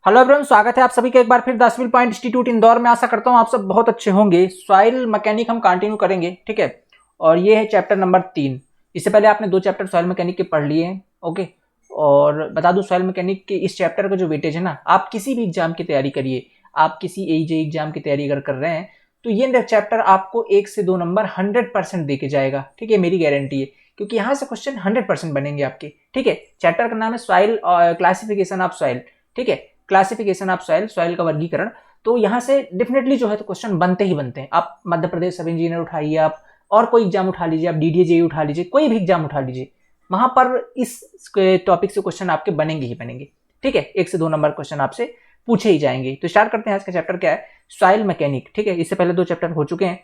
Hello everyone, स्वागत है आप सभी का एक बार फिर the civil point institute Indore में। आशा करता हूं आप सब बहुत अच्छे होंगे। सॉइल मैकेनिक हम कंटिन्यू करेंगे, ठीक है। और ये है चैप्टर नंबर 3। इससे पहले आपने 2 चैप्टर सॉइल मैकेनिक के पढ़ लिए हैं, ओके। और बता दूं, सॉइल मैकेनिक के इस चैप्टर का जो वेटेज है ना, आप किसी भी एग्जाम की तैयारी करिए, आप किसी एजे एग्जाम की तैयारी अगर कर रहे हैं तो ये चैप्टर आपको 1 से 2 नंबर 100% दे के जाएगा, ठीक है। मेरी गारंटी है, क्योंकि यहाँ से क्वेश्चन 100% बनेंगे आपके, ठीक है। चैप्टर का नाम है सॉइल क्लासिफिकेशन ऑफ सॉइल, ठीक है। क्लासिफिकेशन ऑफ सॉइल, सॉइल का वर्गीकरण। तो यहाँ से डेफिनेटली जो है तो क्वेश्चन बनते ही बनते हैं। आप मध्य प्रदेश सब इंजीनियर उठाइए, आप और कोई एग्जाम उठा लीजिए, आप डीडीए उठा लीजिए, कोई भी एग्जाम उठा लीजिए, वहां पर इस टॉपिक से क्वेश्चन आपके बनेंगे ही बनेंगे, ठीक है। 1 से 2 नंबर क्वेश्चन आपसे पूछे ही जाएंगे। तो स्टार्ट करते हैं। आज का चैप्टर क्या है? सॉइल मैकेनिक, ठीक है। इससे पहले 2 चैप्टर हो चुके हैं।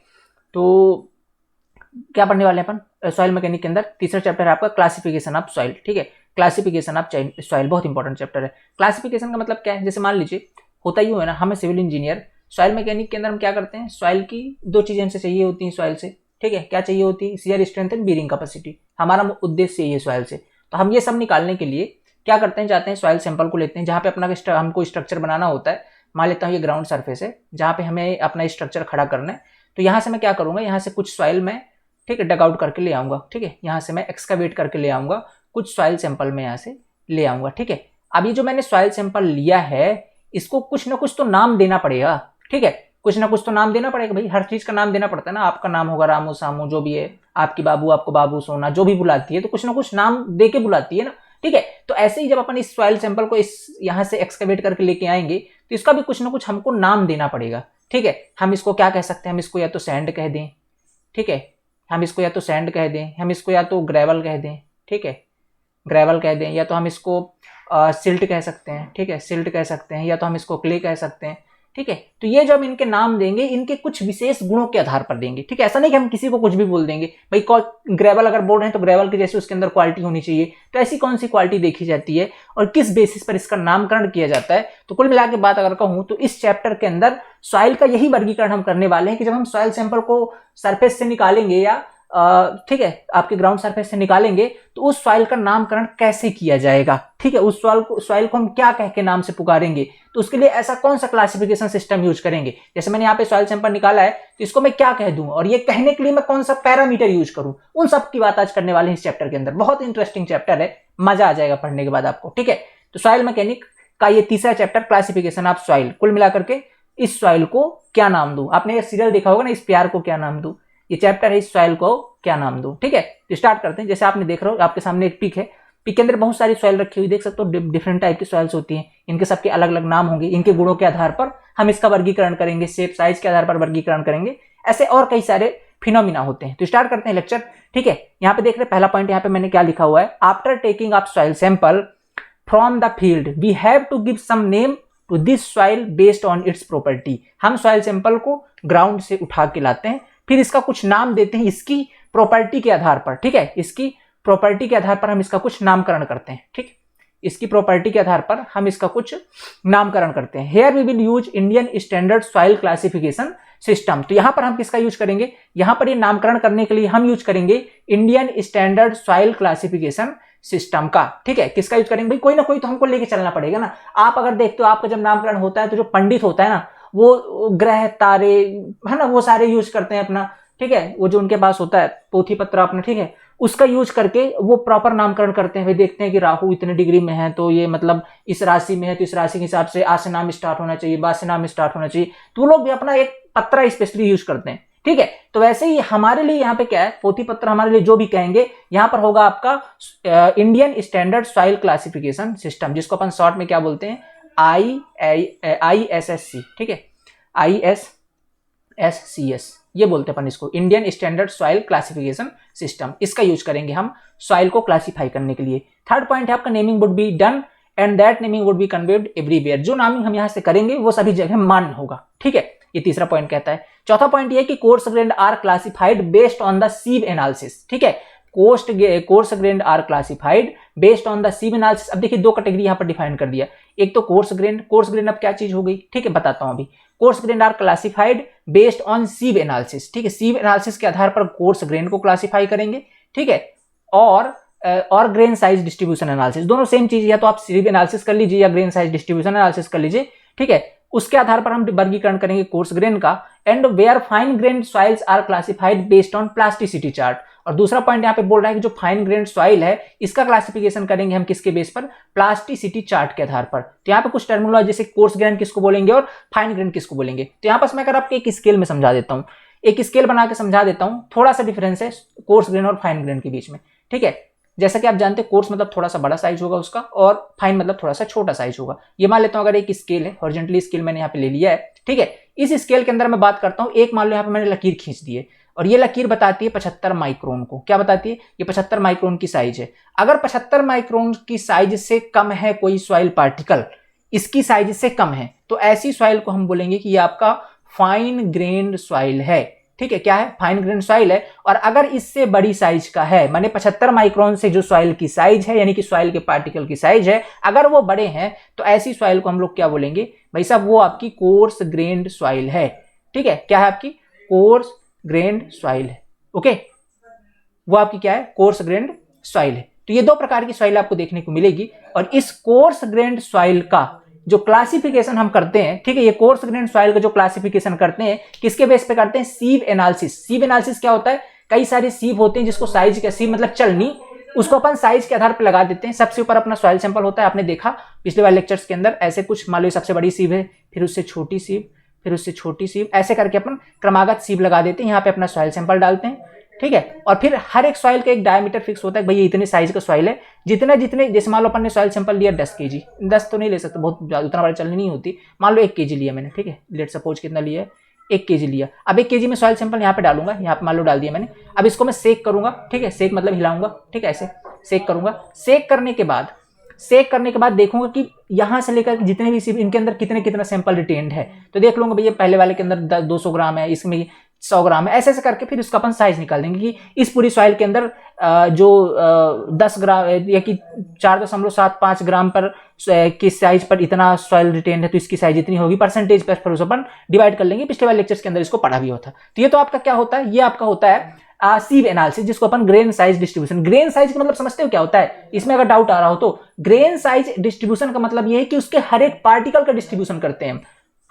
तो क्या पढ़ने वाले हैं अपन सॉइल मैकेनिक के अंदर? तीसरा चैप्टर है आपका क्लासिफिकेशन ऑफ सॉइल, ठीक है। क्लासिफिकेशन ऑफ सॉइल बहुत इंपॉर्टेंट चैप्टर है। क्लासिफिकेशन का मतलब क्या है? जैसे मान लीजिए होता ही है ना, हमें सिविल इंजीनियर सॉइल मैकेनिक के अंदर हम क्या करते हैं, सॉइल की 2 चीजें हमसे चाहिए होती हैं सॉइल से, ठीक है। क्या चाहिए होती है? Shear strength and bearing capacity. हमारा उद्देश्य यही है सॉइल से। तो हम ये सब निकालने के लिए क्या करते हैं, जाते हैं सॉइल सैंपल को लेते हैं, जहाँ पे अपना हमको स्ट्रक्चर बनाना होता है। मान लेता हूँ ये ग्राउंड सर्फेस है जहाँ पे हमें अपना स्ट्रक्चर खड़ा करना है। तो यहाँ से मैं क्या करूंगा, यहाँ से कुछ सॉइल में, ठीक है, डग आउट करके ले आऊंगा, ठीक है। यहाँ से मैं एक्सकावेट करके ले आऊंगा, कुछ सॉइल सैंपल में यहाँ से ले आऊंगा, ठीक है। अब ये जो मैंने सॉइल सैंपल लिया है, इसको कुछ ना कुछ तो नाम देना पड़ेगा, ठीक है। कुछ ना कुछ तो नाम देना पड़ेगा भाई, हर चीज का नाम देना पड़ता है ना। आपका नाम होगा रामू सामू, जो भी है, आपकी बाबू आपको बाबू सोना, जो भी बुलाती है तो कुछ ना कुछ नाम दे के बुलाती है ना, ठीक है। तो ऐसे ही जब अपन इस सॉइल सैंपल को इस यहाँ से एक्सकावेट करके लेके आएंगे तो इसका भी कुछ ना कुछ हमको नाम देना पड़ेगा, ठीक है। हम इसको क्या कह सकते हैं? हम इसको या तो सैंड कह दें, ठीक है। हम इसको या तो सैंड कह दें, हम इसको या तो ग्रेवल कह दें, ठीक है, ग्रेवल कह दें, या तो हम इसको सिल्ट कह सकते हैं, ठीक है, सिल्ट कह सकते हैं, या तो हम इसको क्ले कह सकते हैं, ठीक है। तो ये जो हम इनके नाम देंगे, इनके कुछ विशेष गुणों के आधार पर देंगे, ठीक है। ऐसा नहीं कि हम किसी को कुछ भी बोल देंगे भाई। ग्रेवल अगर बोल रहे हैं तो ग्रेवल के जैसे उसके अंदर क्वालिटी होनी चाहिए। तो ऐसी कौन सी क्वालिटी देखी जाती है और किस बेसिस पर इसका नामकरण किया जाता है? तो कुल मिला के बात अगर कहूं तो इस चैप्टर के अंदर सॉइल का यही वर्गीकरण हम करने वाले हैं कि जब हम सॉइल सैंपल को सरफेस से निकालेंगे या ठीक है आपके ग्राउंड सरफेस से निकालेंगे तो उस सॉइल का नामकरण कैसे किया जाएगा, ठीक है। उस सॉइल को हम क्या कह के नाम से पुकारेंगे, तो उसके लिए ऐसा कौन सा क्लासिफिकेशन सिस्टम यूज करेंगे। जैसे मैंने यहाँ पे सॉइल सैंपल निकाला है तो इसको मैं क्या कह दूं, और ये कहने के लिए मैं कौन सा पैरामीटर यूज करूं, उन सब की बात आज करने वाले हैं इस चैप्टर के अंदर। बहुत इंटरेस्टिंग चैप्टर है, मजा आ जाएगा पढ़ने के बाद आपको, ठीक है। तो सॉइल मैकेनिक का ये तीसरा चैप्टर क्लासिफिकेशन ऑफ सॉइल। कुल मिलाकर के इस सॉइल को क्या नाम दूं? आपने ये सीरियल देखा होगा ना, इस प्यार को क्या नाम दूं, ये चैप्टर है इस सॉइल को क्या नाम दूं, ठीक है। तो स्टार्ट करते हैं। जैसे आपने देख रहे हो, आपके सामने एक पिक है, पिक के अंदर बहुत सारी सॉइल रखी हुई देख सकते हो। डिफरेंट टाइप की सॉइल्स होती हैं, इनके सबके अलग अलग नाम होंगे। इनके गुणों के आधार पर हम इसका वर्गीकरण करेंगे, शेप साइज के आधार पर वर्गीकरण करेंगे। ऐसे और कई सारे फिनोमिना होते हैं। तो स्टार्ट करते हैं लेक्चर, ठीक है। यहाँ पे देख रहे हैं पहला पॉइंट, यहाँ पे मैंने क्या लिखा हुआ है, after taking off soil sample from the field we have to give some name to this soil based on its property. हम सॉइल सैंपल को ग्राउंड से उठा के लाते हैं, फिर इसका कुछ नाम देते हैं इसकी प्रॉपर्टी के आधार पर, ठीक है। इसकी प्रॉपर्टी के आधार पर हम इसका कुछ नामकरण करते हैं, ठीक। इसकी प्रॉपर्टी के आधार पर हम इसका कुछ नामकरण करते हैं। Here we will use Indian standard soil classification system. तो यहां पर हम किसका यूज करेंगे? यहां पर ये नामकरण करने के लिए हम यूज करेंगे Indian standard soil classification system का, ठीक है। किसका यूज करेंगे भाई? कोई ना कोई तो हमको लेके चलना पड़ेगा ना। आप अगर देखते हो, आपका जब नामकरण होता है तो जो पंडित होता है ना, वो ग्रह तारे है ना, वो सारे यूज करते हैं अपना, ठीक है। वो जो उनके पास होता है पोथी पत्र अपना, ठीक है, उसका यूज करके वो प्रॉपर नामकरण करते हैं। वे देखते हैं कि राहु इतने डिग्री में है तो ये मतलब इस राशि में है, तो इस राशि के हिसाब से आ से नाम स्टार्ट होना चाहिए, बा से नाम स्टार्ट होना चाहिए। तो वो लोग भी अपना एक पत्र स्पेशली यूज करते हैं, ठीक है। तो वैसे ही हमारे लिए यहाँ पे क्या है, पोथी पत्र हमारे लिए जो भी कहेंगे, यहाँ पर होगा आपका Indian standard soil classification system, जिसको अपन शॉर्ट में क्या बोलते हैं, ISSC, ठीक है, ISSCS ये बोलते हैं अपन इसको, Indian standard soil classification system. इसका यूज करेंगे हम सॉइल को क्लासिफाई करने के लिए। थर्ड पॉइंट है आपका naming would be done and that naming would B conveyed everywhere. जो नामिंग हम यहां से करेंगे वो सभी जगह मान्य होगा, ठीक है। ये तीसरा पॉइंट कहता है। चौथा पॉइंट ये कि coarse grade are classified based on the sieve analysis, ठीक है। Coarse grade are classified based on the sieve analysis. अब देखिए 2 कैटेगरी यहां पर डिफाइन कर दिया। एक तो कोर्स ग्रेन अब क्या चीज हो गई, ठीक है, बताता हूं अभी। Coarse grain are classified based on sieve analysis, ठीक है। सीव एनालिसिस के आधार पर कोर्स ग्रेन को क्लासिफाई करेंगे, ठीक है। और और ग्रेन साइज डिस्ट्रीब्यूशन एनालिसिस, दोनों सेम चीज, या तो आप सीरीज एनालिसिस कर लीजिए या ग्रेन साइज डिस्ट्रीब्यूशन एनालिसिस कर लीजिए, ठीक है। उसके आधार पर हम वर्गीकरण करेंगे कोर्स ग्रेन का। And where fine grain soils are classified based on plasticity chart. और दूसरा पॉइंट यहाँ पे बोल रहा है कि जो फाइन ग्रेन सॉइल है इसका क्लासिफिकेशन करेंगे हम किसके बेस पर, प्लास्टिसिटी चार्ट के आधार पर। तो यहाँ पे कुछ टर्मिनोलॉजी जैसे कोर्स ग्रेन किसको बोलेंगे और फाइन ग्रेन किसको बोलेंगे। तो यहाँ पर मैं अगर आपको एक स्केल में समझा देता हूँ, एक स्केल बना के समझा देता हूँ, थोड़ा सा डिफरेंस है कोर्स ग्रेन और फाइन ग्रेन के बीच में, ठीक है। जैसा कि आप जानते हैं कोर्स मतलब थोड़ा सा बड़ा साइज होगा उसका, और फाइन मतलब थोड़ा सा छोटा साइज होगा। ये मान लेता हूं अगर एक स्केल है, हॉरिजॉन्टली स्केल मैंने यहाँ पे ले लिया है, ठीक है। इस स्केल के अंदर मैं बात करता हूं, एक मान लो यहाँ पे मैंने लकीर खींच दी है, और ये लकीर बताती है 75 माइक्रोन को। क्या बताती है? ये 75 माइक्रोन की साइज है। अगर 75 माइक्रोन की साइज से कम है कोई सॉइल पार्टिकल, इसकी साइज से कम है, तो ऐसी सॉइल को हम बोलेंगे कि ये आपका फाइन ग्रेन्ड सॉइल है, ठीक है। क्या है? फाइन ग्रेन सॉइल है। और अगर इससे बड़ी साइज का है, माने 75 माइक्रोन से जो सॉइल की साइज है, यानी कि सॉइल के पार्टिकल की साइज है, अगर वो बड़े हैं तो ऐसी सॉइल को हम लोग क्या बोलेंगे भाई साहब, वो आपकी कोर्स ग्रेन्ड सॉइल है, ठीक है। क्या है? आपकी कोर्स ग्रेन्ड सॉइल है, ओके। वो आपकी क्या है? कोर्स ग्रेन्ड सॉइल है। तो ये दो प्रकार की सॉइल आपको देखने को मिलेगी। और इस कोर्स ग्रेन्ड सॉइल का जो क्लासिफिकेशन हम करते हैं, ठीक है, ये कोर्स ग्रेन्ड सॉइल का जो क्लासिफिकेशन करते हैं किसके बेस पे करते हैं? सीव एनालिसिस। सीव एनालिसिस क्या होता है? कई सारे सीव होते हैं जिसको साइज का सीव मतलब चलनी, उसको अपन साइज के आधार पर लगा देते हैं। सबसे ऊपर अपना सॉइल सैंपल होता है, आपने देखा पिछले वाले लेक्चर्स के अंदर, ऐसे कुछ मान लो सबसे बड़ी सीव है, फिर उससे छोटी सीव, फिर उससे छोटी सीव, ऐसे करके अपन क्रमागत सीव लगा देते हैं। यहाँ पे अपना सॉइल सैंपल डालते हैं, ठीक है। और फिर हर एक सॉइल का एक डायमीटर फिक्स होता है, भाई इतने साइज का सॉइल है, जितने जैसे मान लो अपन ने सॉइल सैंपल लिया 10 kg, 10 तो नहीं ले सकते, बहुत उतना बड़ा चलनी नहीं होती, मान लो 1 kg लिया मैंने, ठीक है। लेट सपोज कितना लिया है? 1 kg लिया। अब 1 kg में सॉइल सैंपल यहाँ पे डालूंगा, यहाँ पे मान लो डाल दिया मैंने। अब इसको मैं सेक करूंगा, ठीक है, सेक मतलब हिलाऊंगा, ठीक है, ऐसे सेक करूंगा। सेक करने के बाद देखूंगा कि यहां से लेकर जितने भी सीव इनके अंदर कितना सैंपल रिटेन्ड है। तो देख लूंगा भैया पहले वाले के अंदर 200 ग्राम है, इसमें 100 ग्राम है, ऐसे ऐसे करके फिर उसका अपन साइज निकाल देंगे कि इस पूरी सॉइल के अंदर जो 10 ग्राम या कि 4.75 ग्राम पर किस साइज पर इतना सॉइल रिटेन है, तो इसकी साइज इतनी होगी, परसेंटेज पर फिर उस अपन डिवाइड कर लेंगे। पिछले वाले लेक्चर्स के अंदर इसको पढ़ा भी होता। तो ये तो आपका क्या होता है? ये आपका होता है सीव एनालिसिस, जिसको अपन grain size distribution. Grain size का मतलब समझते हो क्या होता है? इसमें अगर डाउट आ रहा हो तो ग्रेन साइज डिस्ट्रीब्यूशन का मतलब ये है कि उसके हर एक पार्टिकल का डिस्ट्रीब्यूशन करते हैं।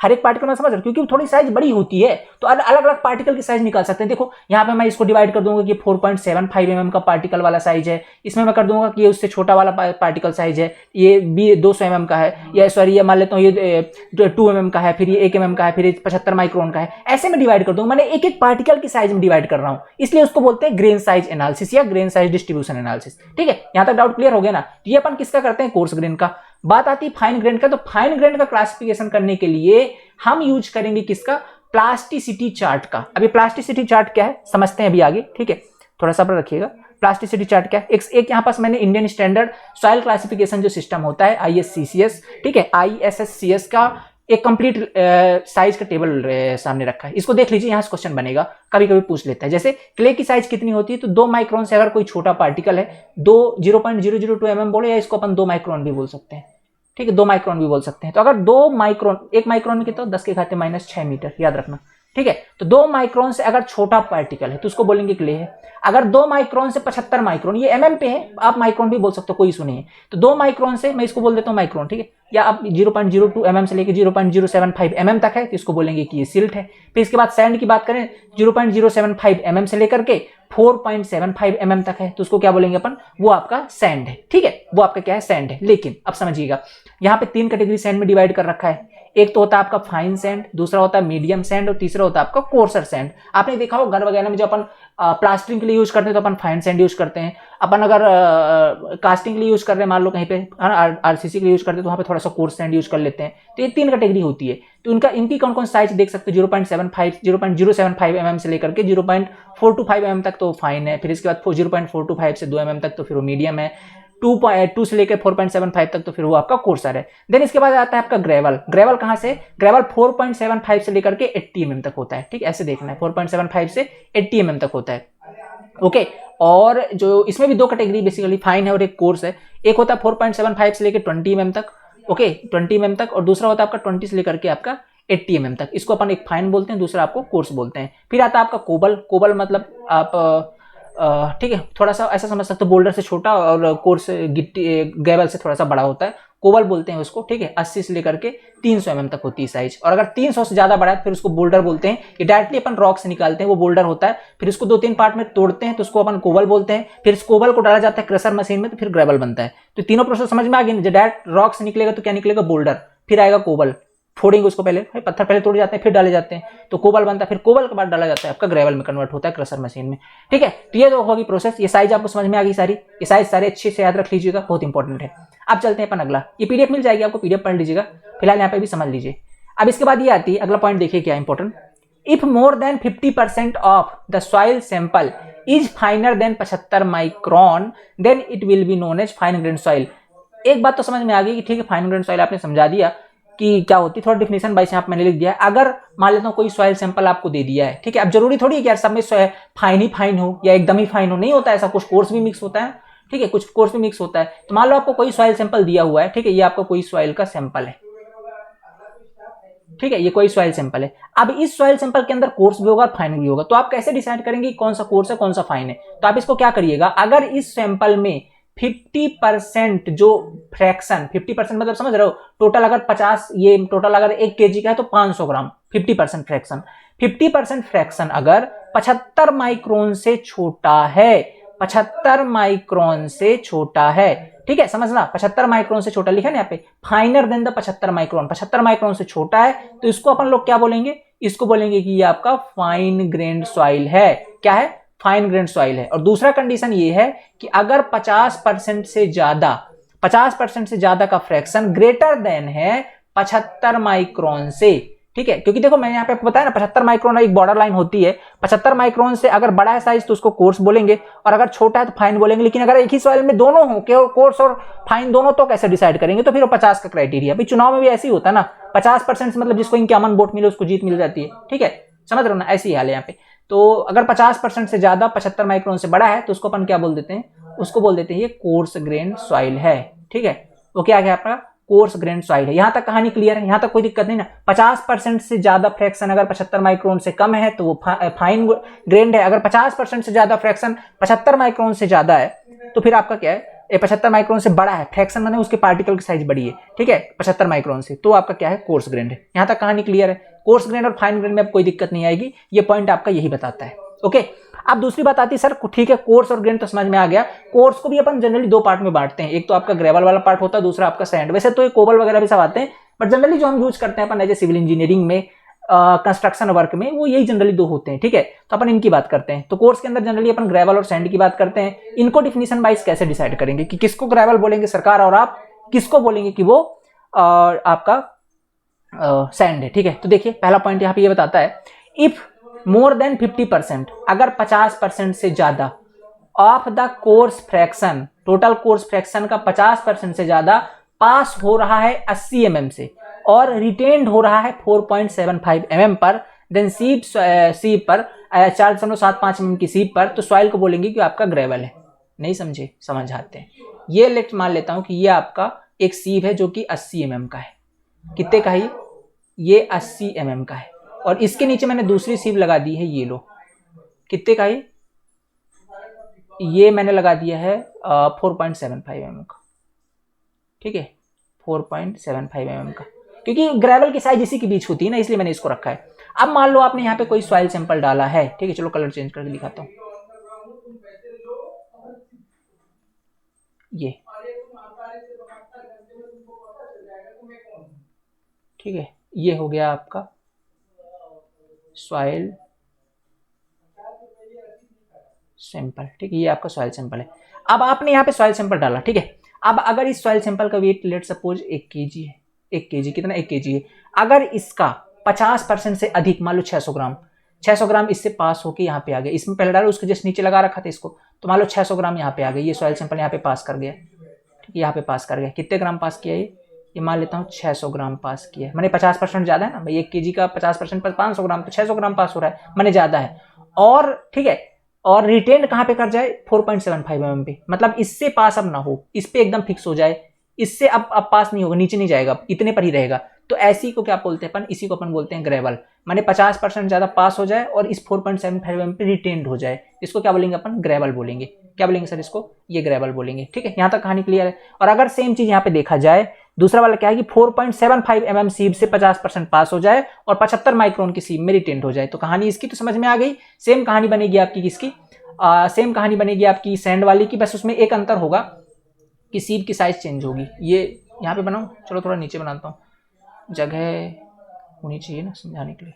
हर एक पार्टिकल में समझ रहे, क्योंकि थोड़ी साइज बड़ी होती है तो अलग अलग पार्टिकल की साइज निकाल सकते हैं। देखो यहाँ पे मैं इसको डिवाइड कर दूंगा कि 4.75 mm का पार्टिकल वाला साइज है, इसमें मैं कर दूंगा कि ये उससे छोटा वाला पार्टिकल साइज है, ये 200 mm का है, या सॉरी ये मान लेता हूँ ये 2 mm का है, फिर ये 1 mm का है, फिर ये 75 माइक्रोन का है, ऐसे में डिवाइड कर दूंगा। मैंने एक एक पार्टिकल की साइज में डिवाइड कर रहा हूँ, इसलिए उसको बोलते हैं ग्रेन साइज एनालिसिस या ग्रेन साइज डिस्ट्रीब्यूशन एनालिसिस, ठीक है। यहाँ तक डाउट क्लियर हो गया ना? तो ये अपन किसका करते हैं? कोर्स ग्रेन का। बात आती है फाइन ग्रेन का। तो फाइन ग्रेन का क्लासिफिकेशन करने के लिए हम यूज करेंगे किसका? प्लास्टिसिटी चार्ट का। अभी प्लास्टिसिटी चार्ट क्या है समझते हैं अभी आगे, ठीक है, थोड़ा सब्र रखिएगा। प्लास्टिसिटी चार्ट क्या है? एक यहाँ पास मैंने इंडियन स्टैंडर्ड सॉइल क्लासिफिकेशन जो सिस्टम होता है ISCCS, ठीक है, ISSCS का एक कंप्लीट साइज का टेबल सामने रखा है। इसको देख लीजिए, यहाँ से क्वेश्चन बनेगा, कभी कभी पूछ लेता है। जैसे क्ले की साइज कितनी होती है? तो 2 माइक्रोन से अगर कोई छोटा पार्टिकल है, 0.002 mm बोले, या इसको अपन 2 माइक्रोन भी बोल सकते हैं, ठीक है, 2 माइक्रोन भी बोल सकते हैं। तो अगर 2 माइक्रोन, 1 माइक्रोन में कितना? 10 के घाते -6 मीटर, याद रखना, ठीक है। तो 2 माइक्रोन से अगर छोटा पार्टिकल है तो उसको बोलेंगे क्ले है। अगर 2 माइक्रोन से 75 माइक्रोन, ये mm पे है, आप माइक्रोन भी बोल सकते हो, कोई इशू नहीं है। तो 2 माइक्रोन से मैं इसको बोल देता हूँ माइक्रोन, ठीक है। या आप 0.02 mm से लेकर 0.075 mm तक है तो इसको बोलेंगे कि ये सिल्ट है। फिर इसके बाद सैंड की बात करें, 0.075 mm से लेकर के 4.75 mm तक है तो उसको क्या बोलेंगे अपन? वो आपका सैंड है, ठीक है, वो आपका क्या है? सैंड है। लेकिन अब समझिएगा, यहाँ पे 3 कैटेगरी सैंड में डिवाइड कर रखा है। एक तो होता है आपका फाइन सैंड, दूसरा होता है मीडियम सैंड, और तीसरा होता है आपका कोर्सर सैंड। आपने देखा हो घर वगैरह में जो अपन प्लास्टरिंग के लिए यूज करते हैं तो अपन फाइन सैंड यूज करते हैं। अपन अगर कास्टिंग के लिए यूज कर रहे हैं, मान लो कहीं पे RCC के लिए यूज करते हैं तो वहाँ पे थोड़ा सा कोर्स सैंड यूज कर लेते हैं। तो ये 3 कैटेगरी होती है। तो इनकी कौन कौन साइज देख सकते हो? 0.075 mm से लेकर के 0.425 mm तक तो फाइन है। फिर इसके बाद 0.425 से 2 mm तक तो फिर वो मीडियम है। 2 से लेकर 4.75 तक तो फिर वो आपका कोर्सर है। देन इसके बाद आता है आपका ग्रेवल। ग्रेवल कहां से? ग्रेवल 4.75 से लेकर के 80 mm तक होता है, ठीक, ऐसे देखना है, 4.75 से 80 mm तक होता है, ओके। और जो इसमें भी 2 कैटेगरी बेसिकली, फाइन है और एक कोर्स है। एक होता है 4.75 से लेकर 20 mm तक, ओके, 20 mm तक, और दूसरा होता है आपका 20 से लेकर के आपका 80 mm तक। इसको अपन एक फाइन बोलते हैं, दूसरा आपको कोर्स बोलते हैं। फिर आता है आपका कोबल। कोबल मतलब आप ठीक है, थोड़ा सा ऐसा समझ सकते हो, बोल्डर से छोटा और कोर्स गिट्टी ग्रेवल से थोड़ा सा बड़ा होता है, कोबल बोलते हैं उसको, ठीक है। 80 से लेकर के 300 mm तक होती है साइज, और अगर 300 से ज्यादा बड़ा है फिर उसको बोल्डर बोलते हैं। ये डायरेक्टली अपन रॉक से निकालते हैं, वो बोल्डर होता है, फिर इसको 2-3 पार्ट में तोड़ते हैं तो उसको अपन कोबल बोलते हैं, फिर इस कोबल को डाला जाता है क्रशर मशीन में तो फिर ग्रेवल बनता है। तो तीनों प्रोसेस समझ में आ गई। डायरेक्ट रॉक से निकलेगा तो क्या निकलेगा, बोल्डर, फिर आएगा कोबल, फोड़ेंगे उसको, पहले पत्थर पहले तोड़ जाते हैं फिर डाले जाते हैं तो कोबल बनता है, फिर कोबल के बाद डाला जाता है आपका ग्रेवल में कन्वर्ट होता है क्रशर मशीन में, ठीक है। तो ये तो होगी प्रोसेस। ये साइज आपको समझ में आ गई सारी, ये साइज सारे अच्छे से याद रख लीजिएगा, बहुत इंपॉर्टेंट है। अब चलते हैं अपन अगला, ये पीडीएफ मिल जाएगी आपको, पीडीएफ पढ़ लीजिएगा, फिलहाल यहाँ पे भी समझ लीजिए। अब इसके बाद ये आती है अगला पॉइंट, देखिए क्या important, if more than 50% of the soil sample is finer than 75 micron then it will be known as fine grain soil. एक बात तो समझ में आ गई कि ठीक है, फाइन ग्रेन सॉइल आपने समझा दिया कि क्या होती है, थोड़ा डिफिनेशन वाइज यहाँ पे मैंने लिख दिया है। अगर मान लेता हूँ कोई सॉइल सैंपल आपको दे दिया है, ठीक है, अब जरूरी थोड़ी है कि यार सब में फाइन ही फाइन हो या एकदम ही फाइन हो, नहीं होता ऐसा, कुछ कोर्स भी मिक्स होता है, ठीक है, कुछ कोर्स भी मिक्स होता है। तो मान लो आपको कोई सॉइल सैंपल दिया हुआ है, ठीक है, ये आपको कोई सॉइल का सैंपल है, ठीक है, ये कोई सॉइल सैंपल है। अब इस सॉइल सैंपल के अंदर कोर्स भी होगा और फाइन भी होगा, तो आप कैसे डिसाइड करेंगे कौन सा कोर्स है कौन सा फाइन है। तो आप इसको क्या करिएगा, अगर इस सैंपल में 50% जो फ्रैक्शन, 50% मतलब समझ रहे हो, टोटल अगर 50, ये टोटल अगर 1 kg का है तो 500 ग्राम 50% फ्रैक्शन, 50% फ्रैक्शन अगर 75 माइक्रोन से छोटा है, 75 माइक्रोन से छोटा है, ठीक है, समझना, 75 माइक्रोन से छोटा लिखा है ना यहाँ पे, finer than the 75 micron, 75 micron से छोटा है, तो इसको अपन लोग क्या बोलेंगे, इसको बोलेंगे कि ये आपका फाइन ग्रेन्ड सॉइल है। क्या है, फाइन ग्रेन्ड सॉइल है। और दूसरा कंडीशन ये है कि अगर 50% से ज्यादा, 50% से ज्यादा का फ्रैक्शन ग्रेटर देन है 75 माइक्रोन से, ठीक है, क्योंकि देखो मैंने यहाँ पे आपको बताया ना 75 माइक्रोन एक बॉर्डर लाइन होती है, 75 माइक्रोन से अगर बड़ा है साइज तो उसको कोर्स बोलेंगे और अगर छोटा है तो फाइन बोलेंगे। लेकिन अगर एक ही सॉइल में दोनों हो, केवल कोर्स और फाइन दोनों, तो कैसे डिसाइड करेंगे, तो फिर वो 50 का क्राइटेरिया। भाई चुनाव में भी ऐसे ही होता है ना, 50% से मतलब जिसको इनक्यामन वोट मिले उसको जीत मिल जाती है, ठीक है, समझ रहे हो ना, ऐसी हाल है यहाँ पे। तो अगर 50% से ज्यादा 75 माइक्रोन से बड़ा है तो उसको अपन क्या बोल देते हैं, उसको बोल देते हैं ये कोर्स ग्रेन सॉइल है, ठीक है। वो क्या है आपका, कोर्स ग्रेन सॉइल है। यहां तक कहानी क्लियर है, यहां तक कोई दिक्कत नहीं ना। 50% से ज्यादा फ्रैक्शन अगर 75 माइक्रोन से कम है तो वो फाइन ग्रेन्ड है। अगर 50% से ज्यादा फ्रैक्शन 75 माइक्रोन से ज्यादा है तो फिर आपका क्या है, 75 माइक्रोन से बड़ा है, फ्रैक्शन माने उसके पार्टिकल की साइज बड़ी है, ठीक है, 75 माइक्रोन से, तो आपका क्या है, कोर्स ग्रेन्ड है। यहां तक कहानी क्लियर है। कोर्स ग्रेन्ड और फाइन ग्रेन्ड में अब कोई दिक्कत नहीं आएगी, ये पॉइंट आपका यही बताता है, ओके। अब दूसरी बात आती है, सर ठीक है कोर्स और ग्रेन तो समझ में आ गया, कोर्स को भी अपन जनरली 2 पार्ट में बांटते हैं, एक तो आपका ग्रेवल वाला पार्ट होता है, दूसरा आपका सैंड। वैसे तो ये कोबल वगैरह भी सब आते हैं, बट जनरली जो हम यूज करते हैं अपन एज ए सिविल इंजीनियरिंग में, कंस्ट्रक्शन वर्क में, वो यही जनरली 2 होते हैं, ठीक है। तो अपन इनकी बात करते हैं। तो कोर्स के अंदर जनरली अपन ग्रेवल और सैंड की बात करते हैं। इनको डिफिनेशन वाइज कैसे डिसाइड करेंगे कि किसको ग्रेवल बोलेंगे सरकार और आप किसको बोलेंगे कि वो आपका सैंड है, ठीक है। तो देखिए पहला पॉइंट यहाँ पे ये बताता है, इफ मोर देन 50%, अगर 50% से ज्यादा of the coarse fraction, total coarse fraction का 50% से ज्यादा पास हो रहा है 80 mm से और रिटेन्ड हो रहा है 4.75 mm पर, देन सीप पर 4.75 mm की सीप पर, तो सॉइल को बोलेंगे कि आपका ग्रेवल है। नहीं समझे, समझ आते हैं। ये लेट मान लेता हूं कि ये आपका एक सीप है जो कि 80 mm का है। कितने का है ये, 80 mm का है। और इसके नीचे मैंने दूसरी सीप लगा दी है, ये लो, कितने का है ये मैंने लगा दिया है 4.75 mm का, ठीक है, 4.75 mm का, क्योंकि ग्रेवल की साइज इसी के बीच होती है ना, इसलिए मैंने इसको रखा है। अब मान लो आपने यहाँ पे कोई सॉइल सैंपल डाला है, ठीक है, चलो कलर चेंज करके दिखाता हूँ। ये ठीक है, ये हो गया आपका सॉइल सैंपल, ठीक है, ये आपका सॉइल सैंपल है। अब आपने यहाँ पे सॉइल सैंपल डाला, ठीक है। अब अगर इस सॉइल सैंपल का वेट लेट सपोज 1 kg है, 1 kg कितना, 1 kg है। अगर इसका 50% से अधिक, मान लो 600 ग्राम, 600 ग्राम इससे पास होके यहाँ पे आ गया, इसमें पहले डाला उसके जस्ट नीचे लगा रखा था इसको, तो मान लो 600 ग्राम यहाँ पे आ गया, ये सॉइल सैंपल यहाँ पे पास कर गया, ठीक है, यहाँ पे पास कर गया। कितने ग्राम पास किया ये मान लेता हूँ 600 ग्राम पास किया, मैंने 50% ज्यादा है ना भाई, 1 kg का 50% पर 500 ग्राम, तो 600 ग्राम पास हो रहा है, मैंने ज्यादा है। और ठीक है, और रिटेन कहां पे कर जाए, 4.75 mm पे, मतलब इससे पास अब ना हो, इस पे एकदम फिक्स हो जाए, इससे अब पास नहीं होगा, नीचे नहीं जाएगा, इतने पर ही रहेगा। तो ऐसी को क्या बोलते हैं अपन, इसी को अपन बोलते हैं ग्रेवल। माने 50% ज़्यादा पास हो जाए और इस 4.75 mm पे रिटेन्ड हो जाए, इसको क्या बोलेंगे अपन, ग्रेवल बोलेंगे। क्या बोलेंगे सर इसको, ये ग्रेवल बोलेंगे। ठीक है, यहाँ तक कहानी क्लियर है। और अगर सेम चीज यहाँ पे देखा जाए, दूसरा वाला क्या है कि 4.75 mm सीब से 50% पास हो जाए और 75 माइक्रोन की सीब में रिटेन्ड हो जाए, तो कहानी इसकी तो समझ में आ गई। सेम कहानी बनेगी आपकी किसकी, सेम कहानी बनेगी आपकी सैंड वाली की, बस उसमें एक अंतर होगा कि सीब की साइज चेंज होगी। ये यहाँ पे बनाऊँ, चलो थोड़ा नीचे बनाता हूँ, जगह होनी चाहिए ना समझाने के लिए।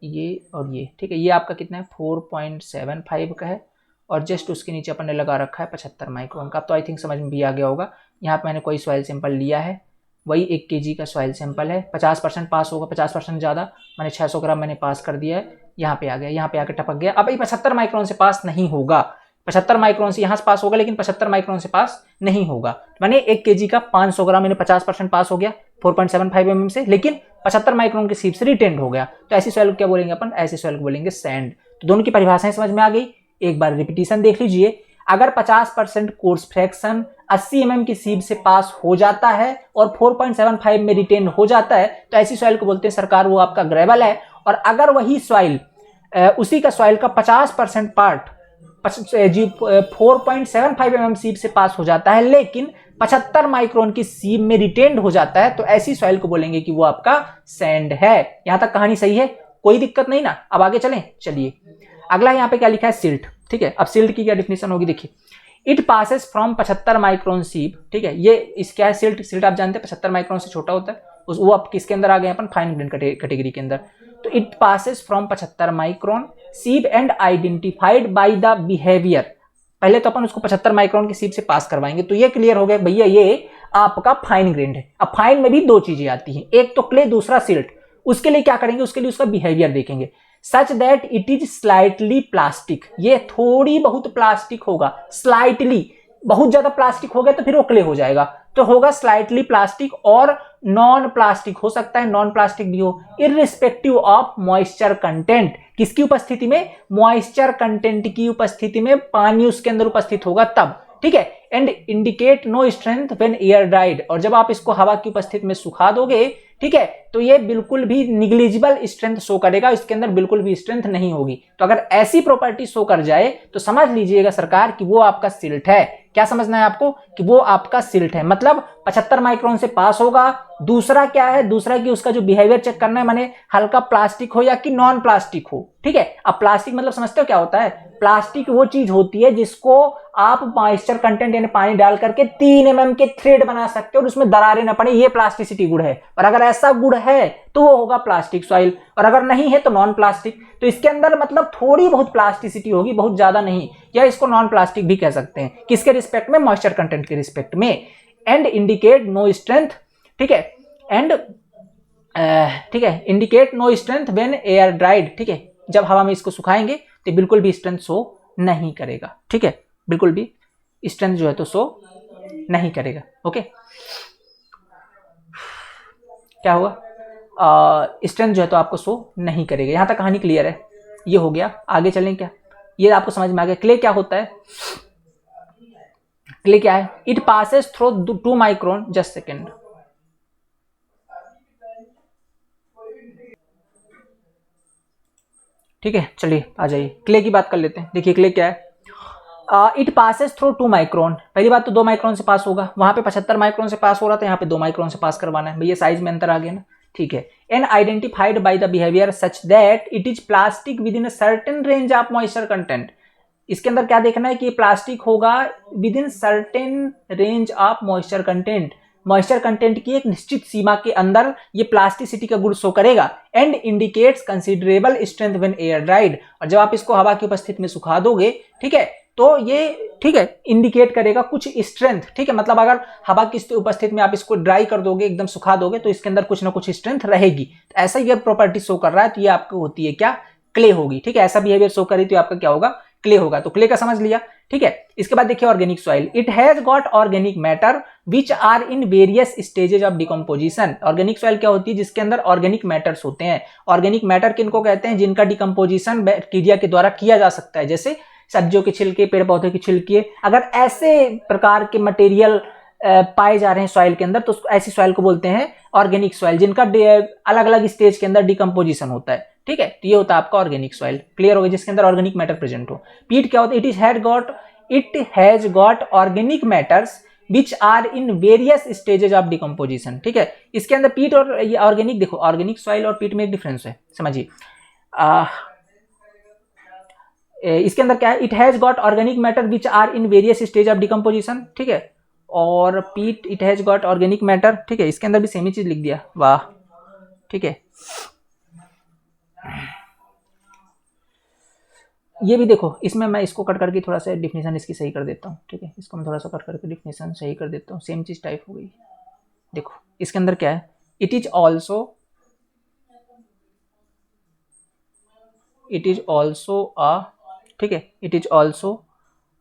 ये और ये, ठीक है, ये आपका कितना है 4.75 का है और जस्ट उसके नीचे अपन ने लगा रखा है 75 माइक्रोन का। तो आई थिंक समझ में भी आ गया होगा। यहाँ पे मैंने कोई सॉइल सैंपल लिया है, वही 1 kg का सॉइल सैंपल है, 50% पास होगा, 50% ज़्यादा मैंने 600 ग्राम मैंने पास कर दिया है। यहाँ पे आ गया, यहाँ पे आके टपक गया। अब ये 75 माइक्रोन से पास नहीं होगा, 75 माइक्रोन से यहाँ से पास होगा लेकिन 75 माइक्रोन से पास नहीं होगा। मैंने 1 kg का 500 ग्राम मैंने 50% पास हो गया 4.75 mm से, लेकिन 75 माइक्रोन के सीप से रिटेंड हो गया। तो ऐसी सॉइल को क्या बोलेंगे अपन, ऐसी सॉइल को बोलेंगे सैंड। तो दोनों की परिभाषाएं समझ में आ गई। एक बार रिपीटिशन देख लीजिए। अगर 50% कोर्स फ्रैक्शन 80 mm की सीब से पास हो जाता है और 4.75 में रिटेन हो जाता है तो ऐसी सॉइल को बोलते हैं सरकार वो आपका ग्रेवल है। और अगर वही सॉइल उसी का सॉइल का 50% पार्ट 4.75 mm सीब से पास हो जाता है लेकिन 75 माइक्रोन की सीब में रिटेन्ड हो जाता है तो ऐसी सॉइल को बोलेंगे कि वो आपका सैंड है। यहां तक कहानी सही है, कोई दिक्कत नहीं ना। अब आगे चलें, चलिए अगला यहाँ पे क्या लिखा है, सिल्ट। ठीक है, अब सिल्ट की क्या डिफिनेशन होगी, देखिए it passes from 75 micron sieve. ठीक है, ये इस क्या है सिल्ट, सिल्ट आप जानते हैं 75 माइक्रोन से छोटा होता है, वो आप किसके अंदर आ गए अपन, फाइन ग्रेन कैटेगरी के अंदर। तो it passes from 75 micron sieve and identified by the behaviour. पहले तो अपन उसको 75 माइक्रोन की सीब से पास करवाएंगे, तो ये क्लियर हो गया भैया ये आपका फाइन ग्रेन है। अब फाइन में भी दो चीजें आती हैं, एक तो क्ले, दूसरा सिल्ट। उसके लिए क्या करेंगे, उसके लिए उसका बिहेवियर देखेंगे। Such that it is slightly plastic, ये थोड़ी बहुत प्लास्टिक होगा, स्लाइटली, बहुत ज्यादा प्लास्टिक हो गया तो फिर वो क्ले हो जाएगा, तो होगा स्लाइटली प्लास्टिक और नॉन प्लास्टिक हो सकता है, नॉन प्लास्टिक भी हो, इररिस्पेक्टिव ऑफ मॉइस्चर कंटेंट। किसकी उपस्थिति में, मॉइस्चर कंटेंट की उपस्थिति में, पानी उसके अंदर उपस्थित होगा तब। ठीक है, and indicate no strength when air dried, और जब आप इसको हवा की उपस्थिति में सुखा दोगे, ठीक है, तो ये बिल्कुल भी निग्लिजिबल स्ट्रेंथ शो करेगा, इसके अंदर बिल्कुल भी स्ट्रेंथ नहीं होगी। तो अगर ऐसी प्रॉपर्टी शो कर जाए तो समझ लीजिएगा सरकार कि वो आपका सिल्ट है। क्या समझना है आपको, कि वो आपका सिल्ट है, मतलब 75 माइक्रोन से पास होगा। दूसरा क्या है, दूसरा कि उसका जो बिहेवियर चेक करना है, माने हल्का प्लास्टिक हो या कि नॉन प्लास्टिक हो। ठीक है, अब प्लास्टिक मतलब समझते हो क्या होता है, प्लास्टिक वो चीज होती है जिसको आप मॉइस्चर कंटेंट यानी पानी डाल करके 3 mm के थ्रेड बना सकते हो और उसमें दरारें ना पड़े, ये प्लास्टिसिटी गुण है। और अगर ऐसा गुण है तो वो होगा प्लास्टिक सॉइल, और अगर नहीं है तो नॉन प्लास्टिक। तो इसके अंदर मतलब थोड़ी बहुत प्लास्टिसिटी होगी, बहुत ज्यादा नहीं, या इसको नॉन प्लास्टिक भी कह सकते हैं। किसके रिस्पेक्ट में, मॉइस्चर कंटेंट के रिस्पेक्ट में। एंड इंडिकेट नो स्ट्रेंथ, ठीक है, एंड ठीक है, indicate no strength when air dried. ठीक है, जब हवा में इसको सुखाएंगे तो बिल्कुल भी स्ट्रेंथ शो नहीं करेगा। ठीक है, बिल्कुल भी स्ट्रेंथ जो है तो शो नहीं करेगा। ओके, क्या हुआ, स्ट्रेंथ जो है तो आपको शो नहीं करेगा। यहां तक कहानी क्लियर है, ये हो गया। आगे चलें क्या, ये आपको समझ में आ गया। क्ले क्या होता है, क्ले क्या है, it passes through 2 micron, just second, ठीक है, चलिए आ जाइए क्ले की बात कर लेते हैं। देखिए क्ले क्या है, इट पासेस थ्रू 2 माइक्रोन। पहली बात तो 2 माइक्रोन से पास होगा, वहां पे 75 माइक्रोन से पास हो रहा था, यहाँ पे 2 माइक्रोन से पास करवाना है भैया, साइज में अंतर आ गया ना। ठीक है, and identified by the behaviour such that it is plastic with in a certain range of moisture content. इसके अंदर क्या देखना है कि प्लास्टिक होगा with in certain range of moisture content, moisture content की एक निश्चित सीमा के अंदर ये प्लास्टिसिटी का गुण शो करेगा। And indicates considerable strength when air dried, और जब आप इसको हवा की उपस्थिति में सुखा दोगे, ठीक है, तो ये ठीक है इंडिकेट करेगा कुछ स्ट्रेंथ। ठीक है, मतलब अगर हवा की उपस्थिति में आप इसको ड्राई कर दोगे, एकदम सुखा दोगे, तो इसके अंदर कुछ ना कुछ स्ट्रेंथ रहेगी। तो ऐसा ये प्रॉपर्टी शो कर रहा है, तो ये आपको होती है क्या, क्ले होगी। ठीक है, ऐसा बिहेवियर शो करी तो आपका क्या होगा, क्ले होगा। तो क्ले का समझ लिया। ठीक है, इसके बाद देखिए organic soil, it has got organic matter which are in various stages of decomposition. Organic soil क्या होती है, जिसके अंदर ऑर्गेनिक मैटर्स होते हैं। ऑर्गेनिक मैटर किनको कहते हैं, जिनका डिकम्पोजिशन बैक्टीरिया के द्वारा किया जा सकता है, जैसे सब्जियों के छिलके, पेड़ पौधे के छिलके। अगर ऐसे प्रकार के मटेरियल पाए जा रहे हैं सॉइल के अंदर, तो ऐसी सॉइल को बोलते हैं ऑर्गेनिक सॉइल, जिनका अलग अलग स्टेज के अंदर डिकम्पोजिशन होता है। ठीक है, तो ये होता है आपका ऑर्गेनिक सॉइल। क्लियर हो गया, जिसके अंदर ऑर्गेनिक मैटर प्रेजेंट हो। पीट क्या होता है? It has got organic matters which are in various stages of decomposition. ठीक है, इसके अंदर पीट और ये ऑर्गेनिक, देखो ऑर्गेनिक सॉइल और पीट में एक डिफरेंस है, समझिए। इसके अंदर क्या है? It has got organic matter which are in various stage of decomposition. ठीक है, और peat it has got organic matter. ठीक है, इसके अंदर भी सेम ही चीज लिख दिया, वाह। ठीक है, ये भी देखो, इसमें मैं इसको कट करके थोड़ा सा डिफिनेशन इसकी सही कर देता हूँ। ठीक है, इसको मैं थोड़ा सा कट करके डिफिनेशन सही कर देता हूँ, सेम चीज टाइप हो गई। देखो इसके अंदर क्या है? इट इज ऑल्सो अ, ठीक है, it is also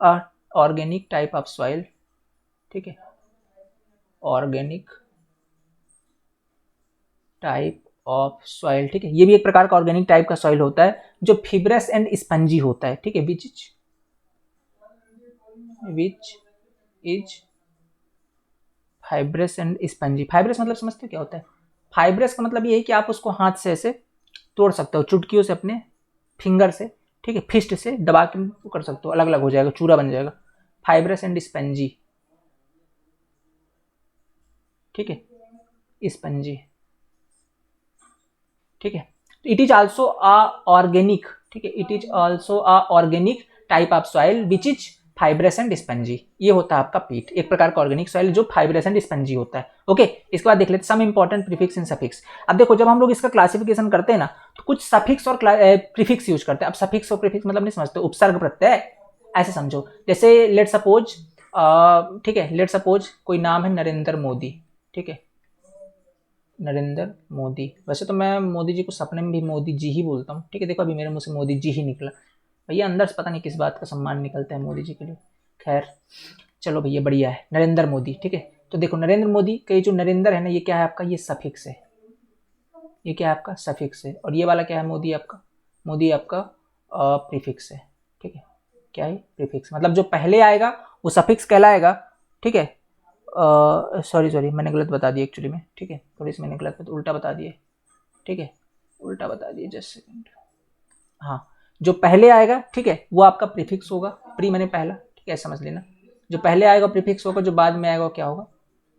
a organic type of soil. ठीक है, ऑर्गेनिक टाइप ऑफ सॉइल। ठीक है, ये भी एक प्रकार का ऑर्गेनिक टाइप का सॉइल होता है जो फिब्रस एंड स्पंजी होता है। ठीक है, विच is fibrous and spongy. Fibrous मतलब समझते हो क्या होता है? फाइब्रस का मतलब ये है कि आप उसको हाथ से ऐसे तोड़ सकते हो, चुटकियों से, अपने फिंगर से, ठीक है, फिस्ट से दबा के कर सकते हो, अलग अलग हो जाएगा, चूरा बन जाएगा। Fibrous and spongy. ठीक है, स्पंजी। ठीक है, it is also a organic, ठीक है, it is also a organic type of soil which is fibrous and spongy. ये होता है आपका पीट, एक प्रकार का ऑर्गेनिक सॉइल जो फाइब्रस एंड स्पंजी होता है। ओके, इसके बाद देख लेते some important prefix and suffix. अब देखो, जब हम लोग इसका क्लासिफिकेशन करते हैं ना, तो कुछ सफिक्स और प्रीफिक्स यूज करते हैं। अब सफिक्स और प्रीफिक्स मतलब नहीं समझते, उपसर्ग प्रत्यय ऐसे समझो। जैसे लेट सपोज, ठीक है, लेट सपोज कोई नाम है नरेंद्र मोदी। ठीक है, नरेंद्र मोदी। वैसे तो मैं मोदी जी को सपने में भी मोदी जी ही बोलता हूँ। ठीक है, देखो अभी मेरे मुंह से मोदी जी ही निकला, भैया अंदर से पता नहीं किस बात का सम्मान निकलता है मोदी जी के लिए। खैर चलो भैया, बढ़िया है, नरेंद्र मोदी। ठीक है, तो देखो नरेंद्र मोदी का जो नरेंद्र है ना, ये क्या है आपका? ये सफिक्स है। ये क्या है आपका? सफिक्स है। और ये वाला क्या है? मोदी आपका, मोदी आपका प्रीफिक्स है। ठीक है, क्या है? प्रीफिक्स। मतलब जो पहले आएगा वो सफिक्स कहलाएगा। ठीक है, सॉरी मैंने गलत बता दिया एक्चुअली में। ठीक है, थोड़ी सी मैंने गलत उल्टा बता दिए। ठीक है, उल्टा बता दिए, जस्ट सेकंड। हाँ, जो पहले आएगा, ठीक है, वो आपका प्रीफिक्स होगा। प्री मैंने पहला, ठीक है, समझ लेना। जो पहले आएगा प्रीफिक्स होगा, जो बाद में आएगा क्या होगा?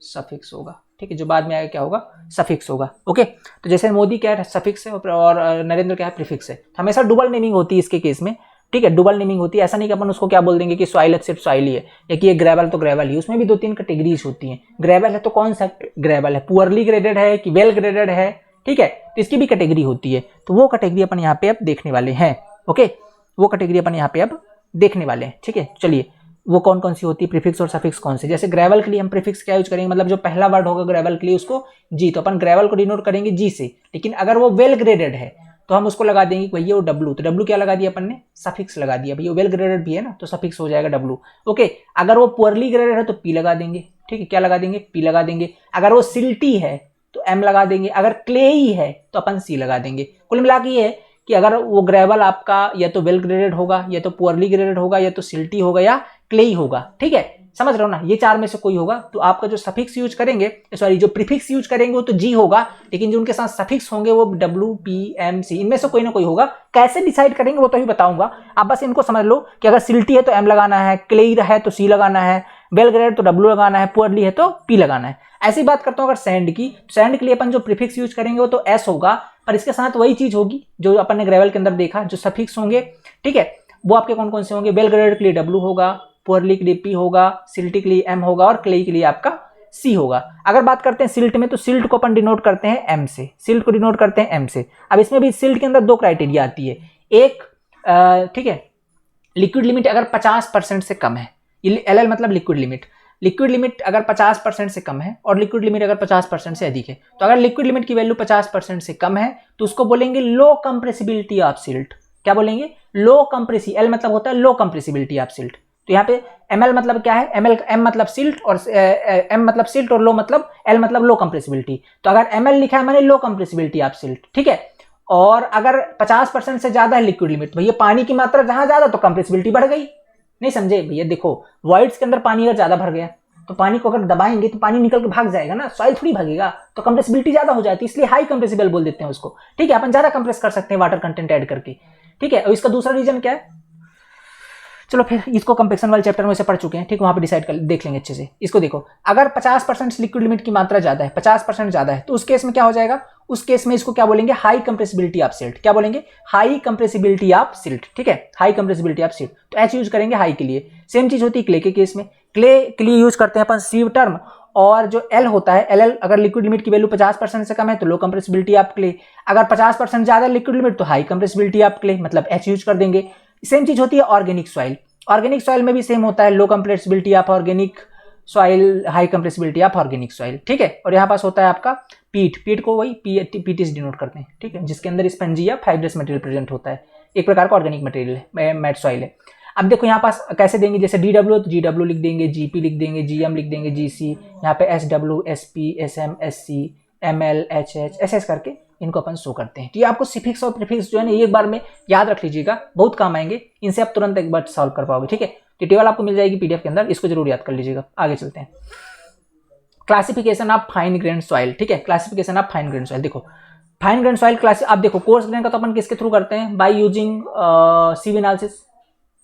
सफिक्स होगा। ठीक है, जो बाद में आएगा क्या होगा? सफिक्स होगा। ओके, तो जैसे मोदी क्या है? सफिक्स है, और नरेंद्र क्या है? प्रीफिक्स है। तो हमेशा डबल नेमिंग होती है इसके केस में। ठीक है, डबल नेमिंग होती है। ऐसा नहीं कि अपन उसको क्या बोल देंगे कि सॉइल है सिर्फ सॉइल ही है, या कि ये ग्रेवल तो ग्रेवल ही। उसमें भी दो तीन कैटेगरीज होती हैं। ग्रेवल है तो कौन सा ग्रेवल है? पुअरली ग्रेडेड है कि वेल ग्रेडेड है? ठीक है, तो इसकी भी कैटेगरी होती है। तो वो कैटेगरी अपन यहाँ पे अब देखने वाले हैं। ओके, वो कैटेगरी अपन यहाँ पे अब देखने वाले हैं। ठीक है, चलिए, वो कौन कौन सी होती है, प्रीफिक्स और सफिक्स कौन से? जैसे ग्रेवल के लिए हम प्रीफिक्स क्या यूज करेंगे? मतलब जो पहला वर्ड होगा ग्रेवल के लिए उसको जी, तो अपन ग्रेवल को डिनोट करेंगे जी से। लेकिन अगर वो वेल ग्रेडेड है तो हम उसको लगा देंगे भैया वो डब्लू। तो डब्लू क्या लगा दिया अपन ने? सफिक्स लगा दिया। भैया वेल ग्रेडेड भी है ना, तो सफिक्स हो जाएगा डब्लू। ओके, अगर वो पुअरली ग्रेडेड है तो पी लगा देंगे। ठीक है, क्या लगा देंगे? पी लगा देंगे। अगर वो सिल्टी है तो एम लगा देंगे। अगर क्लेई है तो अपन सी लगा देंगे। कुल मिला के ये है कि अगर वो ग्रेवल आपका या तो वेल ग्रेडेड होगा, या तो पुअरली ग्रेडेड होगा, या तो सिल्टी होगा, या क्लेई होगा। ठीक है, समझ रहे हो ना? ये चार में से कोई होगा। तो आपका जो सफिक्स यूज करेंगे, सॉरी जो प्रीफिक्स यूज करेंगे वो तो जी होगा, लेकिन जो उनके साथ सफिक्स होंगे वो डब्ल्यू, पी, एम, सी, इनमें से कोई ना कोई होगा। कैसे डिसाइड करेंगे वो तो भी बताऊंगा। आप बस इनको समझ लो कि अगर सिल्टी है तो एम लगाना है, क्लेई है तो सी लगाना है, वेल ग्रेडेड तो डब्ल्यू लगाना है, पुअरली है तो पी लगाना है। ऐसी बात करता हूं अगर सैंड की, सैंड के लिए अपन जो प्रीफिक्स यूज करेंगे वो तो एस होगा, पर इसके साथ वही चीज होगी जो अपन ने ग्रेवल के अंदर देखा, जो सफिक्स होंगे। ठीक है, वो आपके कौन कौन से होंगे? वेल ग्रेडेड के लिए डब्ल्यू होगा, पुअरली के लिए पी होगा, सिल्टी के लिए एम होगा, और क्लेई के लिए आपका सी होगा। अगर बात करते हैं सिल्ट में, तो सिल्ट को अपन डिनोट करते हैं एम से। सिल्ट को डिनोट करते हैं एम से। अब इसमें भी सिल्ट के अंदर दो क्राइटेरिया आती है। एक, ठीक है, लिक्विड लिमिट अगर 50% से कम है, एल मतलब लिक्विड लिमिट। लिक्विड लिमिट अगर 50% से कम है और लिक्विड लिमिट अगर 50% से अधिक है, तो अगर लिक्विड लिमिट की वैल्यू 50% से कम है तो उसको बोलेंगे लो कंप्रेसिबिलिटी ऑफ सिल्ट। क्या बोलेंगे? लो कंप्रेसी। एल मतलब होता है लो कंप्रेसिबिलिटी ऑफ सिल्ट। तो यहाँ पे एमएल मतलब क्या है? एम मतलब सिल्ट, और एम मतलब सिल्ट, और लो मतलब एल मतलब लो कंप्रेसिबिलिटी। तो अगर एमएल लिखा है मैंने लो कंप्रेसिबिलिटी ऑफ सिल्ट। ठीक है, और अगर 50% से ज्यादा है लिक्विड लिमिट, भैया पानी की मात्रा जहां ज्यादा तो कंप्रेसिबिलिटी बढ़ गई। नहीं समझे भैया? देखो वॉइड्स के अंदर पानी अगर ज्यादा भर गया तो पानी को अगर दबाएंगे तो पानी निकल के भाग जाएगा ना, सॉइल थोड़ी भागेगा, तो कंप्रेसिबिलिटी ज्यादा हो जाती है, इसलिए हाई कंप्रेसिबल बोल देते हैं उसको। ठीक है, अपन ज्यादा कंप्रेस कर सकते हैं वाटर कंटेंट ऐड करके। ठीक है, और इसका दूसरा रीजन क्या है, चलो फिर इसको कंपैक्शन वाले चैप्टर में से पढ़ चुके हैं, ठीक है, वहां पे डिसाइड कर देख लेंगे अच्छे से। इसको देखो, अगर 50% लिक्विड लिमिट की मात्रा ज्यादा है, 50% ज्यादा है, तो उस केस में क्या हो जाएगा, उस केस में इसको क्या बोलेंगे, हाई कंप्रेसिबिलिटी ऑफ सिल्ट। क्या बोलेंगे, हाई कंप्रेसिबिलिटी ऑफ सिल्ट। ठीक है, हाई कंप्रेसिबिलिटी ऑफ सिल्ट, तो एच यूज करेंगे हाई के लिए। सेम चीज होती है क्ले के केस में, क्ले के लिए यूज करते हैं अपन सीव टर्म, और जो एल होता है एल अगर लिक्विड लिमिट की वैल्यू 50% से कम है तो लो कंप्रेसिबिलिटी ऑफ क्ले, अगर 50% ज्यादा लिक्विड लिमिट तो हाई कंप्रेसिबिलिटी ऑफ क्ले, मतलब एच यूज कर देंगे। सेम चीज होती है ऑर्गेनिक सॉइल, ऑर्गेनिक सॉइल में भी सेम होता है, low compressibility of organic soil, high compressibility of organic soil. ठीक है, और यहाँ पास होता है आपका पीट, पीट को वही पीटी से डिनोट करते हैं। ठीक है, जिसके अंदर स्पंजी या फाइब्रस मटेरियल प्रेजेंट होता है, एक प्रकार का ऑर्गेनिक मटेरियल है, मैट सॉइल है। अब देखो यहाँ पास कैसे देंगे, जैसे DW तो GW लिख देंगे, GP लिख देंगे, GM लिख देंगे, GC, यहाँ पे SW, SP, SM, SC, ML, HH, SS करके इनको अपन शो करते हैं। तो ये आपको सिफिक्स और प्रीफिक्स जो है ना, एक बार में याद रख लीजिएगा, बहुत काम आएंगे, इनसे आप तुरंत एक बार सॉल्व कर पाओगे। ठीक है, तो टेबल आपको मिल जाएगी PDF के अंदर, इसको जरूर याद कर लीजिएगा। आगे चलते हैं, classification of fine grain soil. ठीक है, classification of fine grain soil, देखो फाइन ग्रेन सॉइल क्लास, आप देखो कोर्स ग्रेन का तो अपन किसके थ्रू करते हैं, बाय यूजिंग सीव एनालिसिस।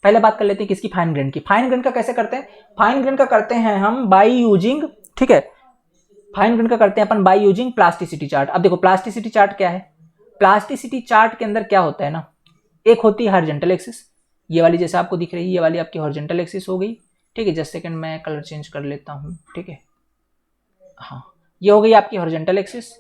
पहले बात कर लेते हैं किसकी, फाइन ग्रेन की। फाइन ग्रेन का कैसे करते हैं, फाइन ग्रेन का करते हैं हम बाय यूजिंग, ठीक है, फाइन ग्रेन का करते हैं अपन बाय यूजिंग प्लास्टिसिटी चार्ट। अब देखो प्लास्टिसिटी चार्ट क्या है, प्लास्टिसिटी चार्ट के अंदर क्या होता है ना, एक होती है हॉरिजॉन्टल एक्सिस, ये वाली जैसे आपको दिख रही है, ये वाली आपकी हॉरिजॉन्टल एक्सिस हो गई। ठीक है, जस्ट सेकंड मैं कलर चेंज कर लेता हूँ। ठीक है, हाँ, ये हो गई आपकी हॉरिजॉन्टल एक्सिस,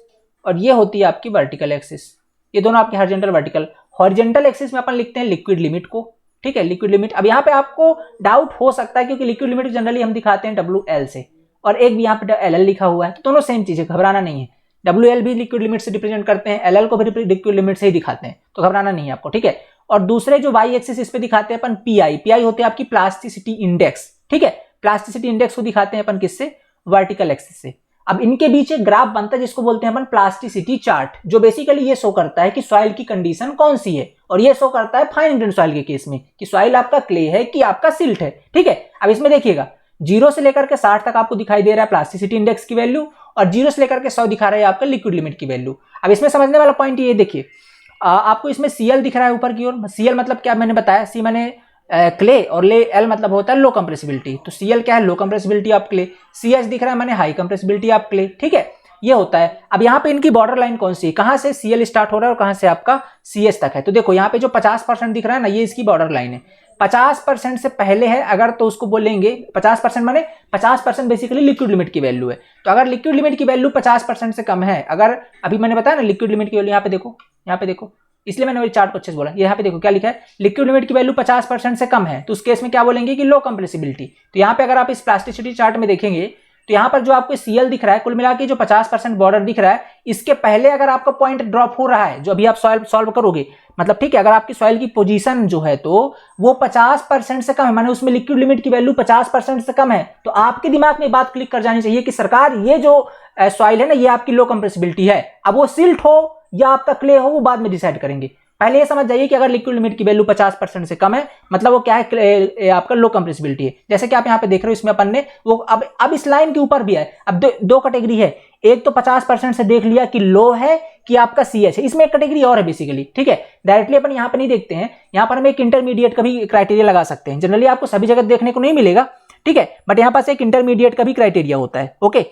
और ये होती है आपकी वर्टिकल एक्सिस। ये दोनों आपकी हॉरिजॉन्टल वर्टिकल। हॉरिजॉन्टल एक्सिस में अपन लिखते हैं लिक्विड लिमिट को। ठीक है, लिक्विड लिमिट। अब यहाँ पे आपको डाउट हो सकता है क्योंकि लिक्विड लिमिट जनरली हम दिखाते हैं WL से, और एक भी यहाँ पे LL लिखा हुआ है, तो दोनों सेम चीज है, घबराना नहीं है। WL भी लिक्विड लिमिट से रिप्रेजेंट करते हैं, LL को भी लिक्विड लिमिट से ही दिखाते हैं, तो घबराना नहीं है आपको। ठीक है, और दूसरे जो वाई एक्सिस इस पे दिखाते हैं अपन PI होते हैं आपकी प्लास्टिसिटी इंडेक्स। ठीक है, प्लास्टिसिटी इंडेक्स को दिखाते हैं अपन किससे, वर्टिकल एक्सिस से। अब इनके बीच एक ग्राफ बनता है जिसको बोलते हैं अपन प्लास्टिसिटी चार्ट, जो बेसिकली ये शो करता है कि सॉइल की कंडीशन कौन सी है, और ये शो करता है फाइन ग्रेन सॉइल के केस में कि सॉइल आपका क्ले है कि आपका सिल्ट है। ठीक है, अब इसमें देखिएगा 0 से लेकर के 60 तक आपको दिखाई दे रहा है प्लास्टिसिटी इंडेक्स की वैल्यू, और 0 से लेकर के 100 दिखा रहा है आपका लिक्विड लिमिट की वैल्यू। अब इसमें समझने वाला पॉइंट ये देखिए, आपको इसमें CL दिख रहा है ऊपर की ओर। CL मतलब क्या मैंने बताया, C मैंने क्ले, और ले L मतलब होता है लो कंप्रेसिबिलिटी, तो CL क्या है, low compressibility of clay. CH दिख रहा है मैंने हाई कंप्रेसिबिलिटी ऑफ क्ले। ठीक है, ये होता है। अब यहाँ पे इनकी बॉर्डर लाइन कौन सी है, कहां से CL स्टार्ट हो रहा है और कहां से आपका CH तक है। तो देखो यहाँ पे जो 50% दिख रहा है ना, ये इसकी बॉर्डर लाइन है। 50% से पहले है अगर, तो उसको बोलेंगे 50% माने 50% बेसिकली लिक्विड लिमिट की वैल्यू है। तो अगर लिक्विड लिमिट की वैल्यू 50% से कम है, अगर अभी मैंने बताया ना लिक्विड लिमिट की वैल्यू, यहाँ पे देखो, यहाँ पे देखो, इसलिए मैंने चार्ट को अच्छे से बोला। यहाँ पे देखो क्या लिखा है, लिक्विड लिमिट की वैल्यू 50% से कम है, तो उस केस में क्या बोलेंगे कि लो कंप्रेसिबिलिटी। तो यहाँ पे अगर आप इस प्लास्टिसिटी चार्ट में देखेंगे तो यहाँ पर जो आपको CL दिख रहा है, कुल मिला के जो 50% बॉर्डर दिख रहा है, इसके पहले अगर आपका पॉइंट ड्रॉप हो रहा है, जो अभी आप सॉल्व करोगे, मतलब ठीक है, अगर आपकी सॉइल की पोजीशन जो है तो वो 50% से कम है, माने उसमें लिक्विड लिमिट की वैल्यू 50% से कम है, तो आपके दिमाग में बात क्लिक कर जानी चाहिए कि सरकार ये जो सॉइल है ना, ये आपकी लो कंप्रेसिबिलिटी है। अब वो सिल्ट हो या आपका क्ले हो, वो बाद में डिसाइड करेंगे। पहले ये समझ जाइए कि अगर लिक्विड लिमिट की वैल्यू 50% से कम है, मतलब वो क्या है, आपका लो कंप्रेसिबिलिटी है। जैसे कि आप यहाँ पे देख रहे हो, इसमें अपन ने वो अब इस लाइन के ऊपर भी है। अब दो कैटेगरी है, एक तो 50% से देख लिया कि लो है कि आपका CH है, इसमें एक कैटेगरी और है बेसिकली। ठीक है, डायरेक्टली अपन यहाँ पे नहीं देखते हैं, यहाँ पर हम एक इंटरमीडिएट का भी क्राइटेरिया लगा सकते हैं। जनरली आपको सभी जगह देखने को नहीं मिलेगा, ठीक है, बट यहाँ पास एक इंटरमीडिएट का भी क्राइटेरिया होता है। ओके,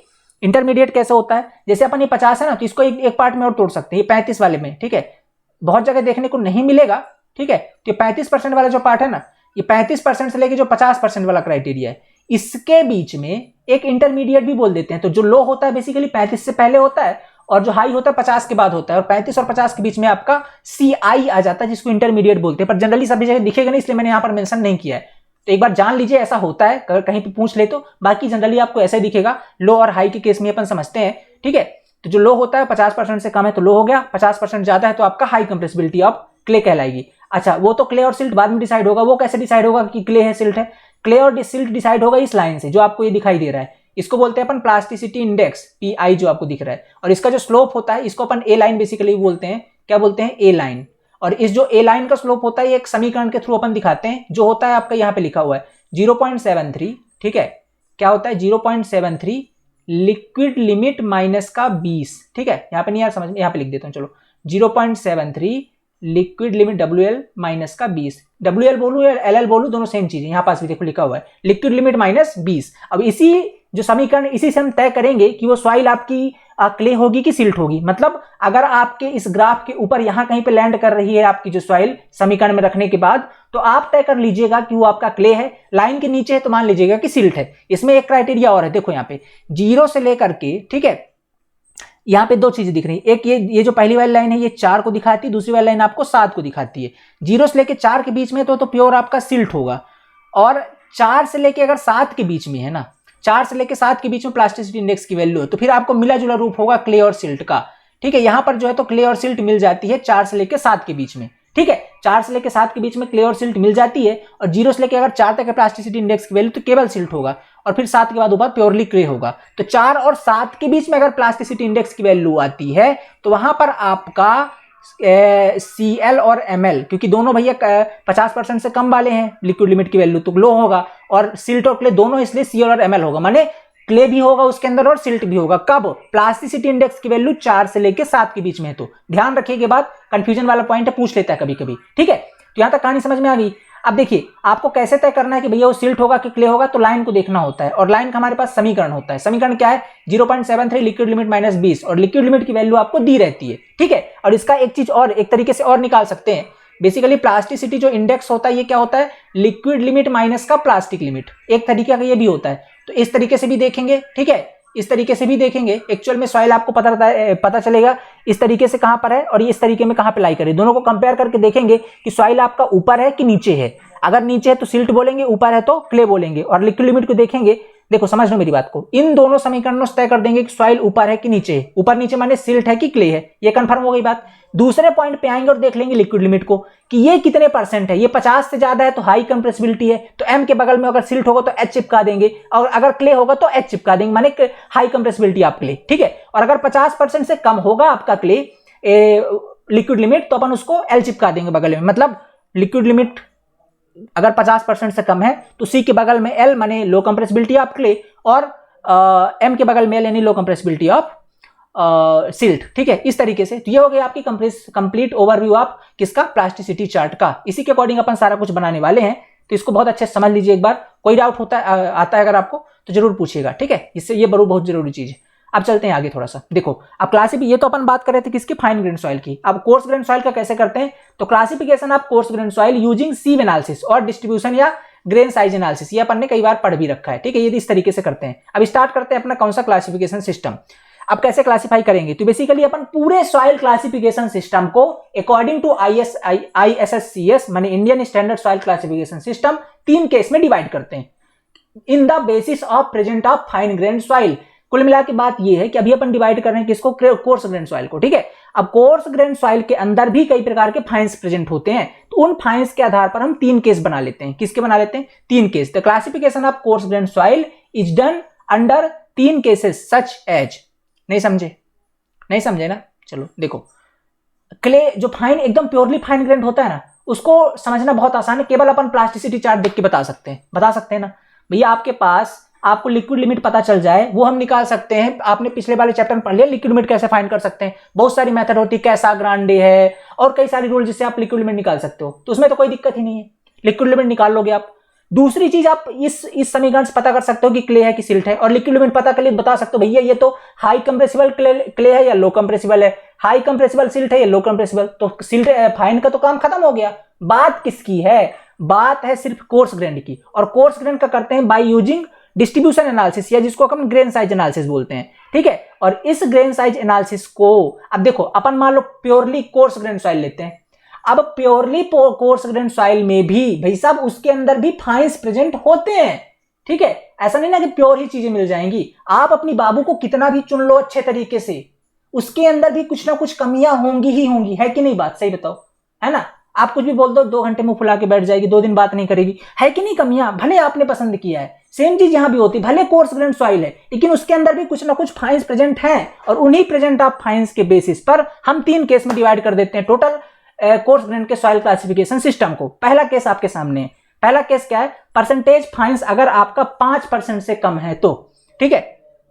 इंटरमीडिएट कैसे होता है, जैसे अपन ये 50 है ना, तो इसको एक पार्ट में और तोड़ सकते हैं, ये 35 वाले में। ठीक है, बहुत जगह देखने को नहीं मिलेगा। ठीक है, तो 35% वाला जो पार्ट है ना, ये 35% से लेके जो 50% वाला क्राइटेरिया है, इसके बीच में एक इंटरमीडिएट भी बोल देते हैं। तो जो लो होता है बेसिकली 35 से पहले होता है, और जो हाई होता है 50 के बाद होता है, और 35 और 50 के बीच में आपका CI आ जाता है, जिसको इंटरमीडिएट बोलते हैं। पर जनरली सभी जगह दिखेगा नहीं, इसलिए मैंने यहाँ पर मेंशन नहीं किया है। तो एक बार जान लीजिए ऐसा होता है, कहीं पे पूछ ले तो। बाकी जनरली आपको ऐसा ही दिखेगा, लो और हाई के केस में अपन समझते हैं। ठीक है, तो जो लो होता है 50% से कम है तो लो हो गया, 50% ज्यादा है तो आपका हाई कंप्रेसिबिलिटी ऑफ क्ले कहलाएगी। अच्छा, वो तो क्ले और सिल्ट बाद में डिसाइड होगा। वो कैसे डिसाइड होगा कि क्ले है सिल्ट है, क्ले और सिल्ट डिसाइड होगा इस लाइन से, जो आपको ये दिखाई दे रहा है। इसको बोलते हैं अपन प्लास्टिसिटी इंडेक्स, PI, जो आपको दिख रहा है। और इसका जो स्लोप होता है, इसको अपन A लाइन बेसिकली बोलते हैं। क्या बोलते हैं, A लाइन। और इस जो A लाइन का स्लोप होता है, एक समीकरण के थ्रू अपन दिखाते हैं, जो होता है आपका यहाँ पे लिखा हुआ है 0.73। ठीक है, क्या होता है 0.73 लिक्विड लिमिट माइनस का 20, ठीक है। यहाँ पे नहीं यार समझ में, यहाँ पे लिख देता हूँ चलो, 0.73 लिक्विड लिमिट WL माइनस का 20, WL बोलूँ या LL बोलूँ दोनों सेम चीज है, यहाँ पास भी देखो लिखा हुआ है लिक्विड लिमिट माइनस 20। अब इसी जो समीकरण इसी से हम तय करेंगे कि वो सॉइल आपकी क्ले होगी कि सिल्ट होगी। मतलब अगर आपके इस ग्राफ के ऊपर यहां कहीं पे लैंड कर रही है आपकी जो सॉइल समीकरण में रखने के बाद, तो आप तय कर लीजिएगा कि वो आपका क्ले है। लाइन के नीचे है तो मान लीजिएगा कि सिल्ट है। इसमें एक क्राइटेरिया और है, देखो यहाँ पे 0 से लेकर के, ठीक है, यहाँ पे दो चीजें दिख रही है। एक ये जो पहली वाली लाइन है ये 4 को दिखाती है, दूसरी वाली लाइन आपको 7 को दिखाती है। 0 से लेके 4 के बीच में तो प्योर आपका सिल्ट होगा, और 4 से लेके अगर 7 के बीच में है ना, 4 से लेके 7 के बीच में प्लास्टिसिटी इंडेक्स की वैल्यू है, तो फिर आपको मिला जुला रूप होगा क्ले और सिल्ट का, ठीक है। यहां पर जो है तो क्ले और सिल्ट मिल जाती है 4 से लेके 7 के बीच में, ठीक है। 4 से लेके 7 के बीच में क्ले और सिल्ट मिल जाती है, और 0 से लेके अगर 4 तक है प्लास्टिसिटी इंडेक्स की वैल्यू तो केवल सिल्ट होगा, और फिर 7 के बाद ऊपर प्योरली क्ले होगा। तो 4 और 7 के बीच में अगर प्लास्टिसिटी इंडेक्स की वैल्यू आती है तो वहां पर आपका Cl और Ml, क्योंकि दोनों भैया 50% से कम वाले हैं लिक्विड लिमिट की वैल्यू, तो लो होगा, और सिल्ट और क्ले दोनों, इसलिए Cl और Ml होगा, माने क्ले भी होगा उसके अंदर और सिल्ट भी होगा। कब? प्लास्टिसिटी इंडेक्स की वैल्यू 4 से लेके 7 के बीच में है। तो ध्यान रखिएगा, बात कंफ्यूजन वाला पॉइंट है, पूछ लेता है कभी कभी, ठीक है। तो यहां तक कहानी समझ में आ गई। अब देखिए आपको कैसे तय करना है कि भैया वो सिल्ट होगा कि क्ले होगा, तो लाइन को देखना होता है, और लाइन का हमारे पास समीकरण होता है। समीकरण क्या है? 0.73 लिक्विड लिमिट माइनस 20, और लिक्विड लिमिट की वैल्यू आपको दी रहती है, ठीक है। और इसका एक चीज और, एक तरीके से और निकाल सकते हैं। बेसिकली प्लास्टिसिटी जो इंडेक्स होता है ये क्या होता है? लिक्विड लिमिट माइनस का प्लास्टिक लिमिट, एक तरीके का ये भी होता है। तो इस तरीके से भी देखेंगे, ठीक है, इस तरीके से भी देखेंगे। एक्चुअल में सॉइल आपको पता चलेगा इस तरीके से कहां पर है और इस तरीके में कहां पे लाई करे। दोनों को कंपेयर करके देखेंगे कि सॉइल आपका ऊपर है कि नीचे है। अगर नीचे है तो सिल्ट बोलेंगे, ऊपर है तो क्ले बोलेंगे। और लिक्विड लिमिट को देखेंगे, देखो समझ लो मेरी बात को, इन दोनों समीकरणों से तय कर देंगे कि सॉइल ऊपर है कि नीचे है। ऊपर नीचे माने सिल्ट है कि क्ले है, ये कंफर्म हो गई बात। दूसरे पॉइंट पे आएंगे और देख लेंगे लिक्विड लिमिट को कि ये कितने परसेंट है। ये 50 से ज्यादा है तो हाई कंप्रेसिबिलिटी है, तो M के बगल में अगर सिल्ट होगा तो H चिपका देंगे, और अगर क्ले होगा तो H चिपका देंगे, माने हाई कंप्रेसिबिलिटी आप क्ले, ठीक है। और अगर 50% से कम होगा आपका क्ले लिक्विड लिमिट, तो अपन उसको L चिपका देंगे बगल में। मतलब लिक्विड लिमिट अगर 50% से कम है तो C के बगल में L माने लो कंप्रेसिबिलिटी ऑफ क्ले, और M के बगल में L यानी लो कंप्रेसिबिलिटी ऑफ सिल्ट, ठीक है। इस तरीके से तो ये हो गई आपकी कंप्लीट ओवरव्यू ऑफ किसका? प्लास्टिसिटी चार्ट का। इसी के अकॉर्डिंग अपन सारा कुछ बनाने वाले हैं, तो इसको बहुत अच्छे से समझ लीजिए एक बार। कोई डाउट होता है आता है अगर आपको तो जरूर पूछिएगा, ठीक है। इससे ये बहुत जरूरी चीज है। अब चलते हैं आगे थोड़ा सा। देखो अब ये तो अपन बात कर रहे थे किसकी? फाइन ग्रेन सॉइल की। अब कोर्स ग्रेन सॉइल का कैसे करते हैं? तो classification of coarse grain soil using sieve analysis और डिस्ट्रीब्यूशन या ग्रेन साइज एनालिसिस, ये अपन ने कई बार पढ़ भी रखा है, ठीक है। ये इस तरीके से करते हैं। अब स्टार्ट करते हैं अपना कौन सा क्लासिफिकेशन सिस्टम। अब कैसे क्लासिफाई करेंगे? तो बेसिकली अपन पूरे सॉइल क्लासिफिकेशन सिस्टम को अकॉर्डिंग टू ISSCS माने Indian standard soil classification system 3 case में डिवाइड करते हैं in the basis of present of fine grain soil. कुल मिला के बात ये है कि अभी अपन डिवाइड कर रहे हैं किसको? कोर्स ग्रेन सॉइल को, ठीक है। अब कोर्स ग्रेन सॉइल के अंदर भी कई प्रकार के फाइन्स प्रेजेंट होते हैं, तो उन फाइन्स के आधार पर हम 3 केस बना लेते हैं। किसके बना लेते हैं? 3 case. The classification of coarse grain soil is done under 3 cases such as. नहीं समझे ना? चलो देखो, क्ले जो फाइन एकदम प्योरली फाइन ग्रेन होता है ना, उसको समझना बहुत आसान है। केवल अपन प्लास्टिसिटी चार्ट देख के बता सकते हैं ना भैया। आपके पास आपको लिक्विड लिमिट पता चल जाए, वो हम निकाल सकते हैं। आपने पिछले वाले चैप्टर में पढ़ लिया लिक्विड लिमिट कैसे फाइंड कर सकते हैं। बहुत सारी मेथड होती है, कैसा ग्रांडे है और कई सारी रूल जिससे आप लिक्विड लिमिट निकाल सकते हो, तो उसमें तो कोई दिक्कत ही नहीं है, लिक्विड लिमिट निकाल लोगे आप। दूसरी चीज, आप इस समीकरण से पता कर सकते हो कि क्ले है कि सिल्ट है, और लिक्विड लिमिट पता कर लिए बता सकते हो भैया ये तो हाई कंप्रेसिबल क्ले है या लो कंप्रेसिबल है, हाई कंप्रेसिबल सिल्ट है या लो कंप्रेसिबल। तो सिल्ट फाइन का तो काम खत्म हो गया। बात किसकी है? बात है सिर्फ कोर्स ग्रेन की, और कोर्स ग्रेन का करते हैं बाय यूजिंग डिस्ट्रीब्यूशन एनालिसिस, या जिसको अपन ग्रेन साइज एनालिसिस बोलते हैं, ठीक है। और इस ग्रेन साइज एनालिसिस को, अब देखो अपन मान लो प्योरली कोर्स ग्रेन सॉइल लेते हैं। अब प्योरली कोर्स ग्रेन सॉइल में भी भाई साहब उसके अंदर भी फाइन्स प्रेजेंट होते हैं, ठीक है। ऐसा नहीं ना कि प्योर ही चीजें मिल जाएंगी। आप अपनी बाबू को कितना भी चुन लो अच्छे तरीके से, उसके अंदर भी कुछ ना कुछ कमियां होंगी ही होंगी, है कि नहीं? बात सही बताओ, है ना? आप कुछ भी बोल दो, 2 घंटे मुंह फुला के बैठ जाएगी, 2 दिन बात नहीं करेगी, है कि नहीं? कमियां भले आपने पसंद किया है, सेम चीज यहां भी होती है। भले कोर्स ग्रेन सॉइल है, लेकिन उसके अंदर भी कुछ ना कुछ फाइन्स प्रेजेंट हैं, और उन्हीं प्रेजेंट ऑफ फाइन्स के बेसिस पर हम 3 केस में डिवाइड कर देते हैं टोटल कोर्स ग्रेन के सॉइल क्लासिफिकेशन सिस्टम को। पहला केस आपके सामने है, पहला केस क्या है, परसेंटेज फाइन्स अगर आपका 5% से कम है तो, ठीक है,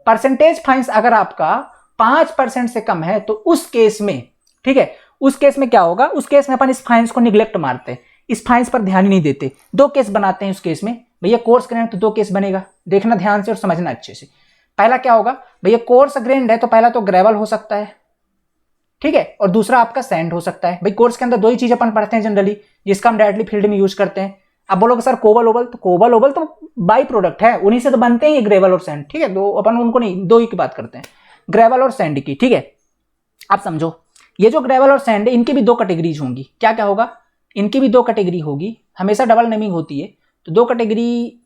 परसेंटेज फाइन्स अगर आपका 5% से कम है तो उस केस में, ठीक है, उस केस में क्या होगा, उस केस में अपन इस फाइन्स को निग्लेक्ट मारते हैं, इस फाइन्स पर ध्यान ही नहीं देते। दो केस बनाते हैं उस केस में, भैया कोर्स ग्रेन्ड तो दो केस बनेगा, देखना ध्यान से और समझना अच्छे से। पहला क्या होगा, भैया कोर्स ग्रेन्ड है तो पहला तो ग्रेवल हो सकता है, ठीक है, और दूसरा आपका सैंड हो सकता है। भाई कोर्स के अंदर दो ही चीज अपन पढ़ते हैं जनरली, जिसका हम डायरेक्टली फील्ड में यूज करते हैं। अब बोलोगे सर कोबल ओबल, तो कोबल ओबल तो बाई प्रोडक्ट है, उन्हीं से तो बनते हैं ये ग्रेवल और सैंड, ठीक है, दो अपन उनको नहीं, दो ही की बात करते हैं, ग्रेवल और सैंड की, ठीक है। आप समझो ये जो ग्रेवल और सैंड है इनकी भी दो कैटेगरीज होंगी, क्या क्या होगा, इनकी भी दो कैटेगरी होगी, हमेशा डबल नेमिंग होती है, तो दो कैटेगरी,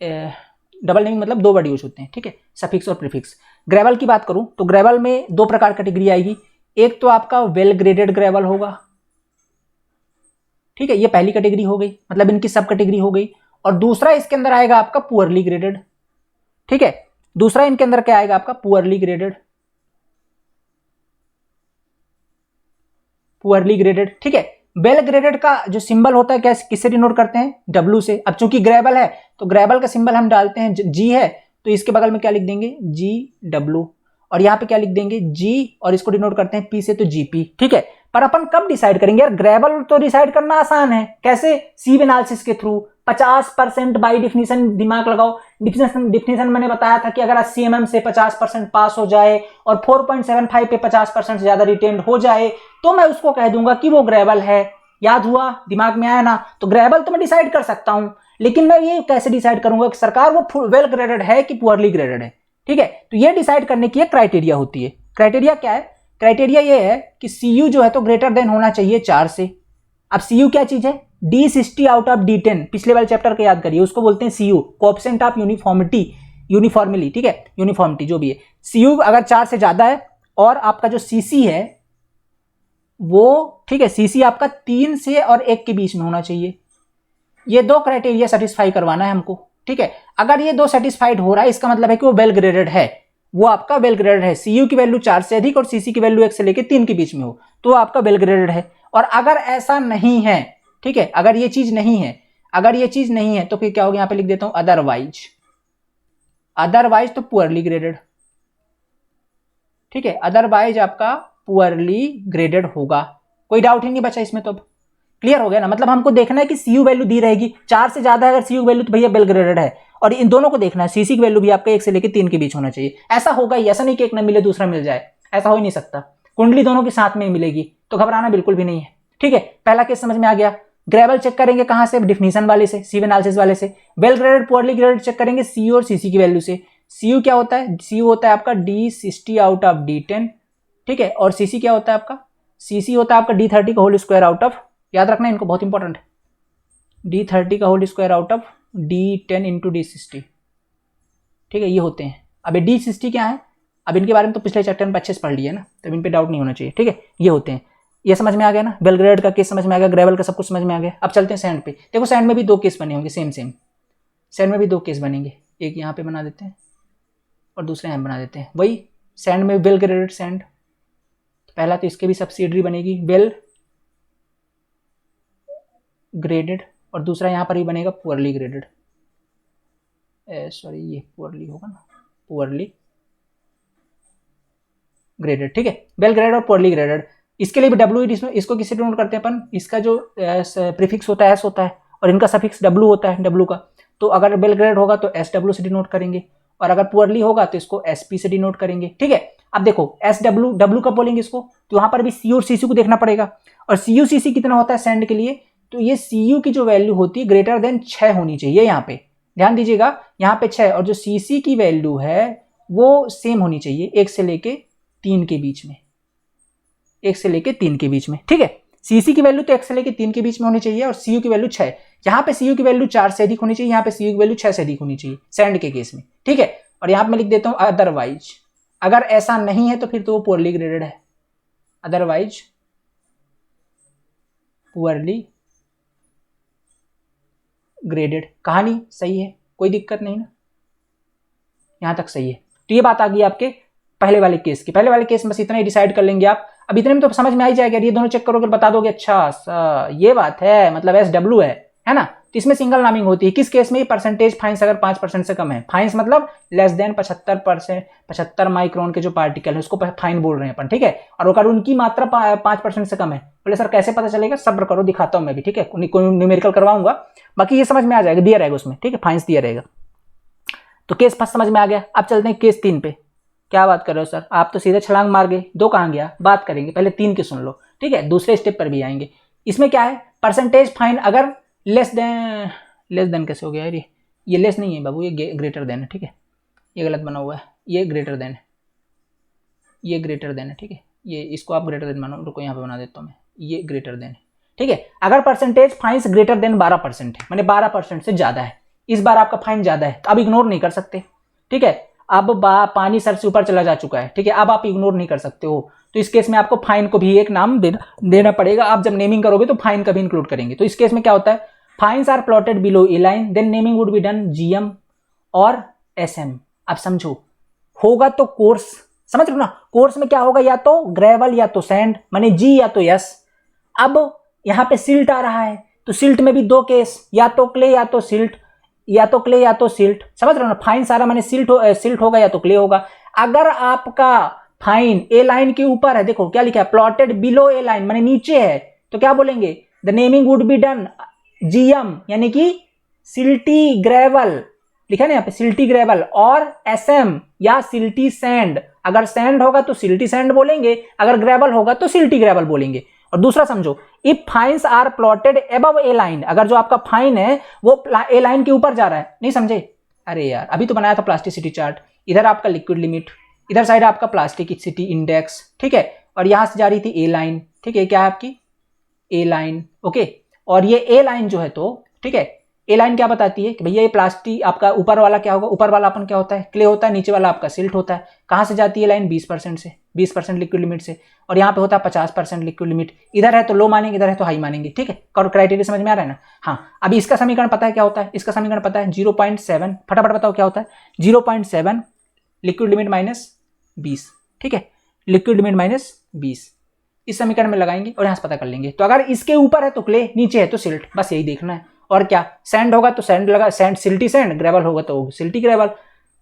डबल नेमिंग मतलब दो वर्ड यूज होते हैं, ठीक है, सफिक्स और प्रीफिक्स। ग्रेवल की बात करूं तो ग्रेवल में दो प्रकार कैटेगरी आएगी, एक तो आपका वेल ग्रेडेड ग्रेवल होगा, ठीक है, ये पहली कैटेगरी हो गई, मतलब इनकी सब कैटेगरी हो गई, और दूसरा इसके अंदर आएगा आपका पुअरली ग्रेडेड, ठीक है, दूसरा इनके अंदर क्या आएगा आपका पुअरली ग्रेडेड, पुअरली ग्रेडेड, ठीक है। वेल ग्रेडेड का जो सिंबल होता है क्या, किससे डिनोट करते हैं, डब्ल्यू से। अब चूंकि ग्रेवल है तो ग्रेवल का सिंबल हम डालते हैं जी है, तो इसके बगल में क्या लिख देंगे, जी डब्ल्यू, और यहाँ पे क्या लिख देंगे, जी, और इसको डिनोट करते हैं पी से, तो जीपी, ठीक है। पर अपन कब डिसाइड करेंगे यार, ग्रेवल तो डिसाइड करना आसान है, कैसे, सीव एनालिसिस के थ्रू, 50% बाई डिफिनीशन, दिमाग लगाओ, डिफिनीशन मैंने बताया था कि अगर 80 mm से 50% पास हो जाए और 4.75 पे 50% से ज्यादा रिटेन्ड हो जाए तो मैं उसको कह दूंगा कि वो ग्रेवल है। याद हुआ, दिमाग में आया ना, तो ग्रेवल तो मैं डिसाइड कर सकता हूं, लेकिन मैं ये कैसे डिसाइड करूंगा कि सरकार वो वेल ग्रेडेड है कि पुअरली ग्रेडेड है, ठीक है। तो ये डिसाइड करने की एक क्राइटेरिया होती है। क्राइटेरिया क्या है, क्राइटेरिया ये है कि सीयू जो है तो ग्रेटर देन होना चाहिए 4 से। अब सीयू क्या चीज है, D60 आउट ऑफ D10, पिछले वाले चैप्टर का याद करिए, उसको बोलते हैं CU, coefficient of uniformity, uniformly, ठीक है, यूनिफॉर्मिटी जो भी है। सीयू अगर 4 से ज्यादा है और आपका जो सीसी है वो, ठीक है, सीसी आपका 3 से और 1 के बीच में होना चाहिए। ये दो क्राइटेरिया सेटिस्फाई करवाना है हमको, ठीक है। अगर ये दो सेटिस्फाइड हो रहा है इसका मतलब है कि वो वेल ग्रेडेड है, वो आपका वेल ग्रेडेड है, सीयू की वैल्यू 4 से अधिक और सीसी की वैल्यू 1 से लेकर 3 के बीच में हो तो आपका वेल ग्रेडेड है। और अगर ऐसा नहीं है, ठीक है, अगर ये चीज नहीं है, अगर ये चीज नहीं है तो फिर क्या होगा, यहां पे लिख देता हूं अदरवाइज, अदरवाइज तो पुअरली ग्रेडेड, ठीक है, अदरवाइज आपका पुअरली ग्रेडेड होगा। कोई डाउट ही नहीं बचा इसमें, तो अब क्लियर हो गया ना। मतलब हमको देखना है कि सीयू वैल्यू दी रहेगी 4 से ज्यादा है अगर सीयू वैल्यू तो भैया वेल ग्रेडेड है, और इन दोनों को देखना है, सीसी की वैल्यू भी आपका 1 से लेकर 3 के बीच होना चाहिए। ऐसा होगा ही, ऐसा नहीं कि एक ना मिले दूसरा मिल जाए, ऐसा हो ही नहीं सकता, कुंडली दोनों के साथ में मिलेगी, तो घबराना बिल्कुल भी नहीं है, ठीक है। पहला केस समझ में आ गया। ग्रेवल चेक करेंगे कहां से, डिफिनीशन वाले से, सीव एनालिसिस वाले से। Well graded poorly graded check करेंगे सीयू और सीसी की वैल्यू से। सीयू क्या होता है, सीयू होता है आपका D60 आउट ऑफ D10, ठीक है, और सीसी क्या होता है आपका, सीसी होता है आपका D30 का होल स्क्वायर आउट ऑफ, याद रखना इनको, बहुत इंपॉर्टेंट है, D30 का whole square out of D10 into D60, ठीक है, ये होते हैं। अब D60 क्या है, अब इनके बारे में तो पिछले चैप्टर में अच्छे से पढ़ लिया ना, तो इन पे डाउट नहीं होना चाहिए, ठीक है, ये होते हैं। ये समझ में आ गया ना, वेल ग्रेडेड का केस समझ में आ गया, ग्रेवल का सब कुछ समझ में आ गया। अब चलते हैं सैंड पे। देखो सैंड में भी दो केस बने होंगे, सेम सैंड में भी दो केस बनेंगे, एक यहाँ पे बना देते हैं और दूसरा यहाँ बना देते हैं। वही सैंड में वेल ग्रेडेड सैंड, पहला तो इसके भी सब्सिडरी बनेगी वेल ग्रेडेड, और दूसरा यहाँ पर ही बनेगा पुअरली ग्रेडेड, सॉरी ये पुअरली होगा ना, पुअरली ग्रेडेड, ठीक है, वेल ग्रेडेड और पुअरली ग्रेडेड। इसके लिए भी डब्ल्यू, इसको किससे डिनोट करते हैं अपन, इसका जो प्रीफिक्स होता है एस होता है और इनका सफिक्स डब्ल्यू होता है, डब्ल्यू का, तो अगर वेल ग्रेडेड होगा तो एस डब्ल्यू से डिनोट करेंगे, और अगर पुअरली होगा तो इसको एस पी से डिनोट करेंगे, ठीक है। अब देखो एस डब्ल्यू, डब्ल्यू कब बोलेंगे इसको, तो यहाँ पर भी सी और सीसी को देखना पड़ेगा, और सी यू सी सी कितना होता है सैंड के लिए, तो ये सी यू की जो वैल्यू होती है ग्रेटर देन 6 होनी चाहिए, यहाँ पे ध्यान दीजिएगा, यहाँ पे 6, और जो सी सी की वैल्यू है वो सेम होनी चाहिए 1 से लेके 3 के बीच में, 1 से लेके 3 के बीच में, ठीक है। सीसी की वैल्यू तो 1 से लेके 3 के बीच में होनी चाहिए, और सीयू की वैल्यू 6, यहाँ पे सीयू की वैल्यू 4 से अधिक होनी चाहिए, यहाँ पे सीयू की वैल्यू 6 से अधिक होनी चाहिए सैंड के केस में, ठीक है। और यहाँ पे मैं लिख देता हूँ अदरवाइज, अगर ऐसा नहीं है तो फिर तो वो पुअरली ग्रेडेड है, अदरवाइज पुअरली ग्रेडेड। कहानी सही है, कोई दिक्कत नहीं ना, यहां तक सही है। तो ये बात आ गई आपके पहले वाले केस की। पहले वाले केस में बस इतना ही डिसाइड कर लेंगे आप, अब इतने में तो समझ में आ ही जाएगा, ये दोनों चेक करोगे बता दोगे अच्छा ये बात है, मतलब एस डब्ल्यू है, है ना। तो इसमें सिंगल नामिंग होती है किस केस में, परसेंटेज फाइन्स अगर 5% से कम है, फाइन्स मतलब लेस देन 75%, 75 माइक्रोन के जो पार्टिकल है उसको फाइन बोल रहे हैं अपन, ठीक है। और अगर उनकी मात्रा 5% से कम है, बोले सर कैसे पता चलेगा, सब्र करो दिखाता हूं मैं भी, ठीक है, कोई न्यूमेरिकल करवाऊंगा, बाकी ये समझ में आ जाएगा, दिया रहेगा उसमें, ठीक है, फाइन्स दिया रहेगा। तो केस फर्स्ट समझ में आ गया। अब चलते हैं केस 3 पे। क्या बात कर रहे हो सर, आप तो सीधे छलांग मार गए, 2 कहां गया, बात करेंगे, पहले 3 की सुन लो, ठीक है, दूसरे स्टेप पर भी आएंगे। इसमें क्या है, परसेंटेज फाइन अगर लेस देन कैसे हो गया यार, ये लेस नहीं है बाबू, ये ग्रेटर देन है, ठीक है, ये गलत बना हुआ है, ये ग्रेटर देन है, ये ग्रेटर देन है, ठीक है, ये इसको आप ग्रेटर देन मानो, रुको यहाँ पे बना देता हूँ मैं, ये ग्रेटर देन है, ठीक है। अगर परसेंटेज फाइन्स ग्रेटर देन 12% है, मैंने 12% से ज्यादा है, इस बार आपका फाइन ज्यादा है, तो अब इग्नोर नहीं कर सकते, ठीक है। अब पानी सर से ऊपर चला जा चुका है, ठीक है, अब आप इग्नोर नहीं कर सकते हो, तो इस केस में आपको फाइन को भी एक नाम देना पड़ेगा। आप जब नेमिंग करोगे तो फाइन का भी इंक्लूड करेंगे। तो इस केस में क्या होता है, fines are plotted below a line, then naming would be done GM और एसएम। अब समझो, होगा तो कोर्स, समझ लो ना, कोर्स में क्या होगा, या तो ग्रेवल या तो सैंड, माने जी या तो यस। अब यहां पे सिल्ट आ रहा है, तो सिल्ट में भी 2 केस, या तो क्ले या तो सिल्ट, या तो क्ले या तो सिल्ट, समझ रहे हो ना, फाइन सारा माने सिल्ट होगा या तो क्ले होगा। अगर आपका फाइन ए लाइन के ऊपर है, देखो क्या लिखा है, प्लॉटेड बिलो ए लाइन माने नीचे है, तो क्या बोलेंगे, the naming would be done GM, यानी कि सिल्टी ग्रेवल, लिखा ना यहाँ पे सिल्टी ग्रेवल, और एसएम या सिल्टी सैंड। अगर सैंड होगा तो सिल्टी सैंड बोलेंगे, अगर ग्रेवल होगा तो सिल्टी ग्रेवल बोलेंगे। और दूसरा समझो, if fines are plotted above a line, अगर जो आपका फाइन है वो ए लाइन के ऊपर जा रहा है, नहीं समझे, अरे यार अभी तो बनाया था प्लास्टिसिटी चार्ट, इधर आपका लिक्विड लिमिट, इधर साइड आपका प्लास्टिसिटी इंडेक्स, ठीक है, और यहां से जा रही थी ए लाइन, ठीक है, क्या है आपकी ए लाइन, ओके। और ये ए लाइन जो है, तो ठीक है, ए लाइन क्या बताती है कि भैया ये प्लास्टिक आपका ऊपर वाला क्या होगा, ऊपर वाला अपन क्या होता है, क्ले होता है, नीचे वाला आपका सिल्ट होता है। कहां से जाती है लाइन, 20% से, 20% लिक्विड लिमिट से, और यहाँ पे होता है 50% लिक्विड लिमिट। इधर है तो लो मानेंगे, इधर है तो हाई मानेंगे, ठीक है, और क्राइटेरिया समझ में आ रहा है ना। हाँ, अभी इसका समीकरण पता है क्या होता है, इसका समीकरण पता है 0.7, फटाफट बताओ क्या होता है, 0.7 लिक्विड लिमिट माइनस 20, ठीक है, लिक्विड लिमिट माइनस 20, इस समीकरण में लगाएंगे और यहां से पता कर लेंगे। तो अगर इसके ऊपर है तो क्ले, नीचे है तो सिल्ट, बस यही देखना है। और क्या, सैंड होगा तो सैंड लगा, सैंड सिल्टी सैंड, ग्रेवल होगा तो सिल्टी ग्रेवल,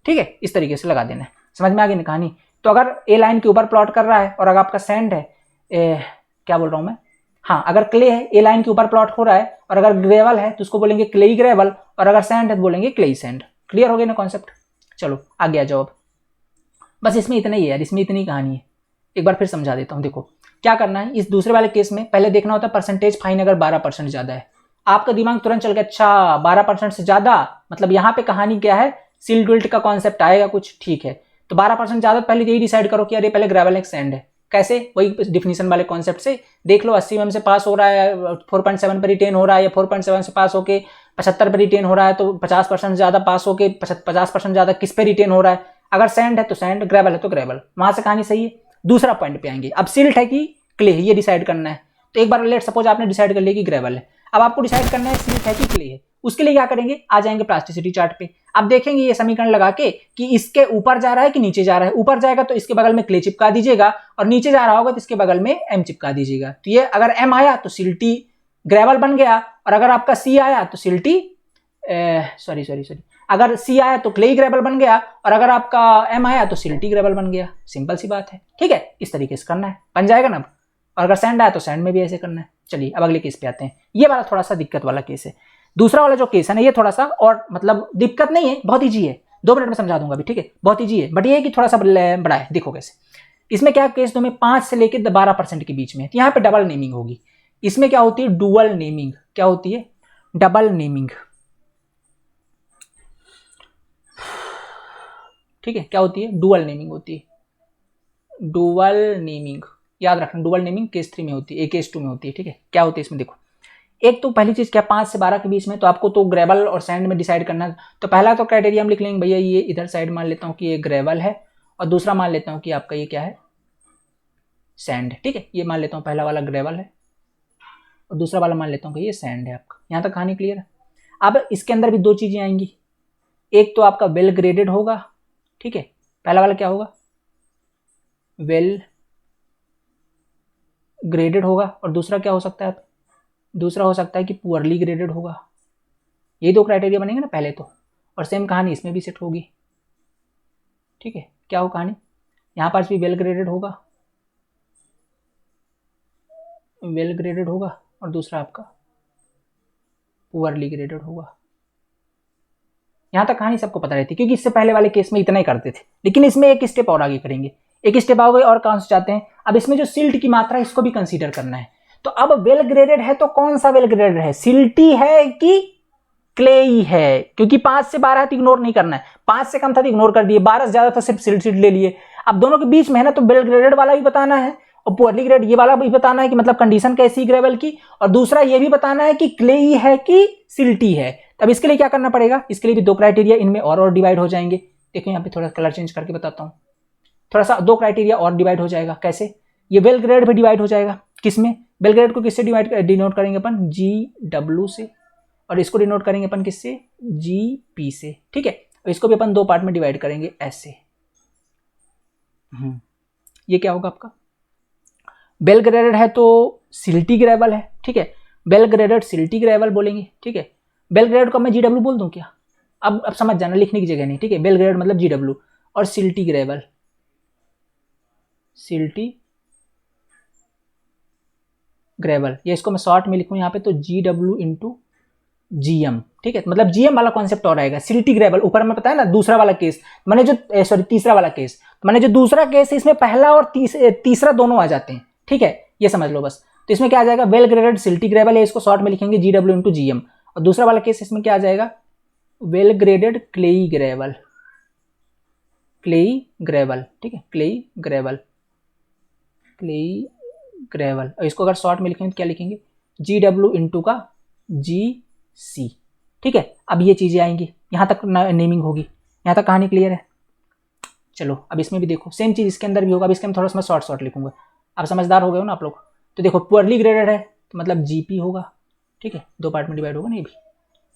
ठीक है, इस तरीके से लगा देना है। समझ में आ गई ना कहानी। तो अगर ए लाइन के ऊपर प्लॉट कर रहा है और अगर आपका सैंड है, क्या बोल रहा हूं मैं, हाँ, अगर क्ले है ए लाइन के ऊपर प्लॉट हो रहा है, और अगर ग्रेवल है तो उसको बोलेंगे क्लेई ग्रेवल, और अगर सैंड है तो बोलेंगे क्लेई सैंड। क्लियर हो गया ना कॉन्सेप्ट। चलो आगे आ जाओ। अब बस इसमें इतना ही है यार, इसमें इतनी कहानी है, एक बार फिर समझा देता हूँ। देखो क्या करना है, इस दूसरे वाले केस में पहले देखना होता है परसेंटेज फाइन अगर 12% ज्यादा है, आपका दिमाग तुरंत चल गया, अच्छा 12% से ज्यादा, मतलब यहाँ पे कहानी क्या है, सिल्ट विल्ट का कॉन्सेप्ट आएगा कुछ, ठीक है। तो 12% ज्यादा, पहले यही डिसाइड करो कि अरे पहले ग्रेवल एक सैंड है, कैसे, वही डिफिनीशन वाले कॉन्सेप्ट से देख लो। 80 में से पास हो रहा है, 4.7 पर रिटेन हो रहा है, या 4.7 से पास होके 75 पर रिटेन हो रहा है, तो 50% ज्यादा पास होके 50% ज्यादा किस पे रिटेन हो रहा है। अगर सैंड है तो सैंड, ग्रेवल है तो ग्रेवल, वहां से कहानी सही है। दूसरा पॉइंट पे आएंगे, अब सिल्ट है कि क्ले है ये डिसाइड करना है। तो एक बार लेट सपोज आपने डिसाइड कर लिया कि ग्रेवल है, अब आपको डिसाइड करना है सिल्ट है कि क्ले है। उसके लिए क्या करेंगे, आ जाएंगे प्लास्टिसिटी चार्ट पे। अब देखेंगे ये समीकरण लगा के कि इसके ऊपर जा रहा है कि नीचे जा रहा है। ऊपर जाएगा तो इसके बगल में क्ले चिपका दीजिएगा, और नीचे जा रहा होगा तो इसके बगल में एम चिपका दीजिएगा। तो ये अगर एम आया तो सिल्टी ग्रेवल बन गया, और अगर आपका सी आया तो सिल्टी सॉरी अगर सी आया तो क्लेई ग्रेवल बन गया, और अगर आपका एम आया तो सिल्टी ग्रेवल बन गया। सिंपल सी बात है, ठीक है, इस तरीके से करना है, बन जाएगा ना। और अगर सैंड आया तो सैंड में भी ऐसे करना है। चलिए अब अगले केस पे आते हैं। ये वाला थोड़ा सा दिक्कत वाला केस है। दूसरा वाला जो केस है ना, ये थोड़ा सा और मतलब दिक्कत नहीं है, बहुत ईजी है, 2 मिनट में समझा दूंगा अभी, ठीक है, बहुत ईजी है, बट ये है कि थोड़ा सा बड़ा है। देखो कैसे, इसमें क्या केस तुम्हें 5 से लेकर 12% के बीच में, तो यहाँ पे डबल नेमिंग होगी। इसमें क्या होती है, डुअल नेमिंग। क्या होती है, डबल नेमिंग, ठीक है, क्या होती है, डुअल नेमिंग होती है। डुअल नेमिंग याद रखना, डुअल नेमिंग केस 3 में होती है, केस 2 में होती है, ठीक है। क्या होती है इसमें, देखो एक तो पहली चीज क्या, 5 से 12 के बीच में, तो आपको तो ग्रेवल और सैंड में डिसाइड करना है। तो पहला तो क्राइटेरिया हम लिख लेंगे, भैया ये इधर साइड मान लेता हूँ कि ये ग्रेवल है, और दूसरा मान लेता हूँ कि आपका ये क्या है, सैंड, ठीक है। ये मान लेता हूँ पहला वाला ग्रेवल है, और दूसरा वाला मान लेता हूँ कि ये सैंड है आपका। यहाँ तक कहानी क्लियर है। अब इसके अंदर भी 2 चीजें आएंगी, एक तो आपका वेल ग्रेडेड होगा, ठीक है, पहला वाला क्या होगा, वेल ग्रेडेड होगा, और दूसरा क्या हो सकता है, दूसरा हो सकता है कि पुअरली ग्रेडेड होगा, ये दो क्राइटेरिया बनेंगे ना पहले तो, और सेम कहानी इसमें भी सेट होगी। ठीक है, क्या हो कहानी, यहाँ पास भी वेल ग्रेडेड होगा, वेल ग्रेडेड होगा, और दूसरा आपका पुअरली ग्रेडेड होगा। यहाँ तक कहानी सबको पता रहती है, क्योंकि इससे पहले वाले केस में इतना ही करते थे, लेकिन इसमें एक स्टेप और आगे करेंगे, एक स्टेप आगे और कहाँ से जाते हैं। अब इसमें जो सिल्ट की मात्रा है इसको भी कंसीडर करना है। तो अब वेल ग्रेडेड है तो कौन सा वेल ग्रेडेड है, सिल्टी है कि क्लेई है, क्योंकि 5 से 12 है तो इग्नोर नहीं करना है, 5 से कम था तो इग्नोर कर दिए, 12 से ज्यादा था सिर्फ सिल्ट ले लिए। अब दोनों के बीच में है ना, तो वेल ग्रेडेड वाला भी बताना है और पुअरली ग्रेड ये वाला भी बताना है कि मतलब कंडीशन कैसी ग्रेवल की, और दूसरा ये भी बताना है कि क्लेई है कि सिल्टी है। अब इसके लिए क्या करना पड़ेगा, इसके लिए भी दो क्राइटेरिया इनमें और डिवाइड हो जाएंगे। देखो यहाँ पे थोड़ा कलर चेंज करके बताता हूँ, थोड़ा सा दो क्राइटेरिया और डिवाइड हो जाएगा। कैसे, ये वेल ग्रेड भी डिवाइड हो जाएगा, किसमें, वेल ग्रेड को किससे डिनोट करेंगे अपन, GW से, और इसको डिनोट करेंगे अपन किससे, GP से। ठीक है, और इसको भी अपन दो पार्ट में डिवाइड करेंगे ऐसे। ये क्या होगा आपका, वेल ग्रेडेड है तो सिल्टी ग्रेवल है। ठीक है, वेल ग्रेडेड सिल्टी ग्रेवल बोलेंगे। ठीक है, वेल ग्रेडेड को मैं GW बोल दूं क्या, अब समझ जाना, लिखने की जगह नहीं। ठीक है, वेल ग्रेडेड मतलब GW, और सिल्टी ग्रेवल, सिल्टी ग्रेवल, ये इसको मैं शॉर्ट में लिखूं यहाँ पे तो GW इंटू GM। ठीक है, मतलब GM वाला कॉन्सेप्ट और आएगा, सिल्टी ग्रेवल ऊपर में पता है ना, दूसरा वाला केस मैंने जो तीसरा वाला केस, मैंने जो दूसरा केस है इसमें पहला और तीसरा दोनों आ जाते हैं। ठीक है, ये समझ लो बस। तो इसमें क्या आ जाएगा, वेल ग्रेडेड सिल्टी ग्रेवल है, इसको शॉर्ट में लिखेंगे GW इंटू GM, और दूसरा वाला केस इसमें क्या आ जाएगा, well graded clayey gravel, clayey gravel. ठीक है, क्लेई ग्रेवल, क्लेई ग्रेवल, और इसको अगर शॉर्ट में लिखेंगे तो क्या लिखेंगे, GW इंटू का GC। ठीक है, अब ये चीजें आएंगी, यहां तक नेमिंग होगी, यहां तक कहानी क्लियर है। चलो अब इसमें भी देखो सेम चीज इसके अंदर भी होगा, अब इसके अंदर थोड़ा सा मैं शॉर्ट लिखूंगा, अब समझदार हो गए हो ना आप लोग। तो देखो पुअरली ग्रेडेड है तो मतलब GP होगा। ठीक है, दो पार्ट में डिवाइड होगा ना ये भी।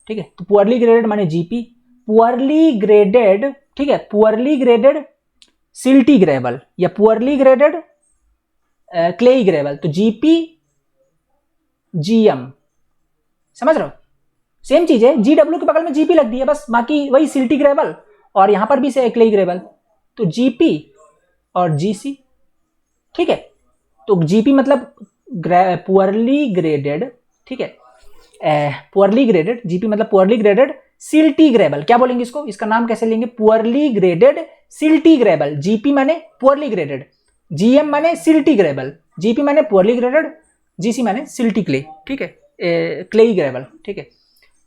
ठीक है, तो पुअरली ग्रेडेड माने GP, पुअरली ग्रेडेड, ठीक है, पुअरली ग्रेडेड सिल्टी ग्रेवल या पुअरली ग्रेडेड क्लेई ग्रेवल, तो GP GM, समझ रहे हो, सेम चीज है, GW के बगल में GP लग दिया बस, बाकी वही सिल्टी ग्रेवल, और यहां पर भी से क्लेई ग्रेवल, तो GP और GC। ठीक है, तो GP मतलब पुअरली ग्रेडेड, ठीक है, पुअरली ग्रेडेड, GP मतलब पुअरली ग्रेडेड सिल्टी ग्रेवल, क्या बोलेंगे इसको, इसका नाम कैसे लेंगे, poorly graded silty gravel. GP माने पुअरली ग्रेडेड, GM माने सिल्टी ग्रेवल, GP माने पुअरली ग्रेडेड, GC माने सिल्टी क्ले। ठीक है, क्लेई ग्रेवल। ठीक है,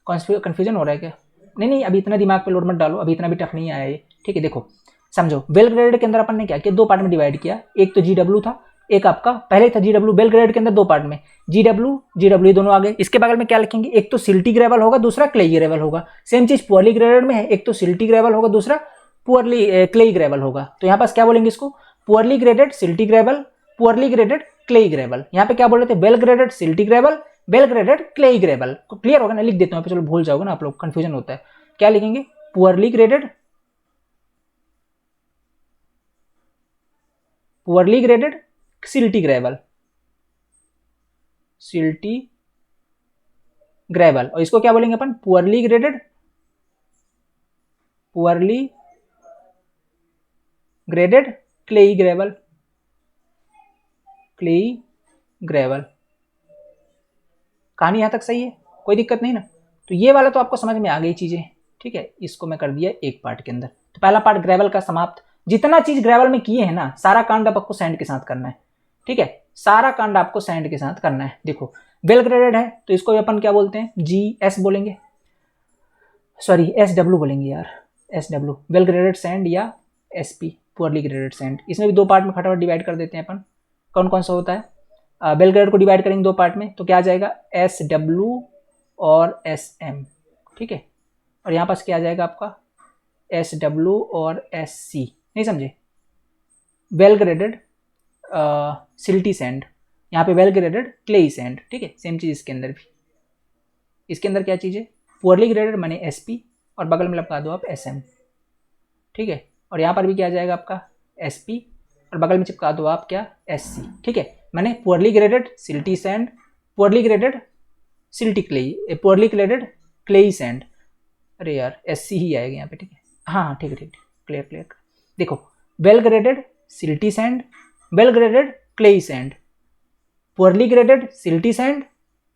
कंफ्यूजन हो रहा है क्या, नहीं अभी इतना दिमाग पे लोड मत डालो, अभी इतना भी टफ नहीं आया ये। ठीक है, देखो समझो, वेल ग्रेडेड के अंदर अपन ने क्या किया, दो पार्ट में डिवाइड किया, एक तो GW था, एक आपका पहले था GW। वेल ग्रेडेड के अंदर दो पार्ट में GW दोनों आ गए। इसके बगल में क्या लिखेंगे, एक तो सिल्टी ग्रेवल होगा, दूसरा क्लेई ग्रेवल होगा। सेम चीज पुअरली ग्रेडेड में है, एक तो सिल्टी ग्रेवल होगा, दूसरा पुअरली क्लेई ग्रेवल होगा। तो यहाँ पास क्या बोलेंगे इसको, poorly graded silty gravel, poorly graded clayey gravel. यहाँ पे क्या बोल रहे थे, well graded silty gravel, well graded clayey gravel. Clear होगा ना, लिख देता हूँ, चलो भूल जाओगे ना आप लोग, कंफ्यूजन होता है। क्या लिखेंगे, poorly graded, poorly graded silty gravel, silty gravel, और इसको क्या बोलेंगे अपन, poorly graded, poorly graded clayey gravel, clayey gravel. कहानी यहां तक सही है, कोई दिक्कत नहीं ना। तो ये वाला तो आपको समझ में आ गई चीजें। ठीक है, इसको मैं कर दिया एक पार्ट के अंदर। तो पहला पार्ट ग्रेवल का समाप्त, जितना चीज ग्रेवल में किए हैं ना, सारा कांड आपको सैंड के साथ करना है। ठीक है, सारा कांड आपको सैंड के साथ करना है। देखो वेल ग्रेडेड है तो इसको भी अपन क्या बोलते हैं, GS बोलेंगे, सॉरी SW बोलेंगे यार, SW वेल ग्रेडेड सैंड, या SP पुअरली ग्रेडेड सैंड। इसमें भी दो पार्ट में फटाफट डिवाइड कर देते हैं अपन। कौन कौन सा होता है, वेल ग्रेडेड को डिवाइड करेंगे दो पार्ट में, तो क्या आ जाएगा, SW और SM। ठीक है, और यहाँ पास क्या आ जाएगा आपका, SW और SC। नहीं समझे, वेल ग्रेडेड सिल्टी सैंड, यहाँ पे वेल ग्रेडेड क्लेई सैंड। ठीक है, सेम चीज इसके अंदर भी, इसके अंदर क्या चीज है, पुअरली ग्रेडेड माने SP, और बगल में लगा दो आप SM। ठीक है, और यहाँ पर भी क्या आ जाएगा आपका SP, और बगल में चिपका दो आप क्या, SC। ठीक है, मैंने poorly graded silty sand, poorly graded silty clayey, poorly graded clayey sand, अरे यार SC ही आएगा यहाँ पे, ठीक है। हाँ ठीक है, ठीक है, क्लियर क्लियर। देखो well graded silty sand, well graded clayey sand, poorly graded silty sand,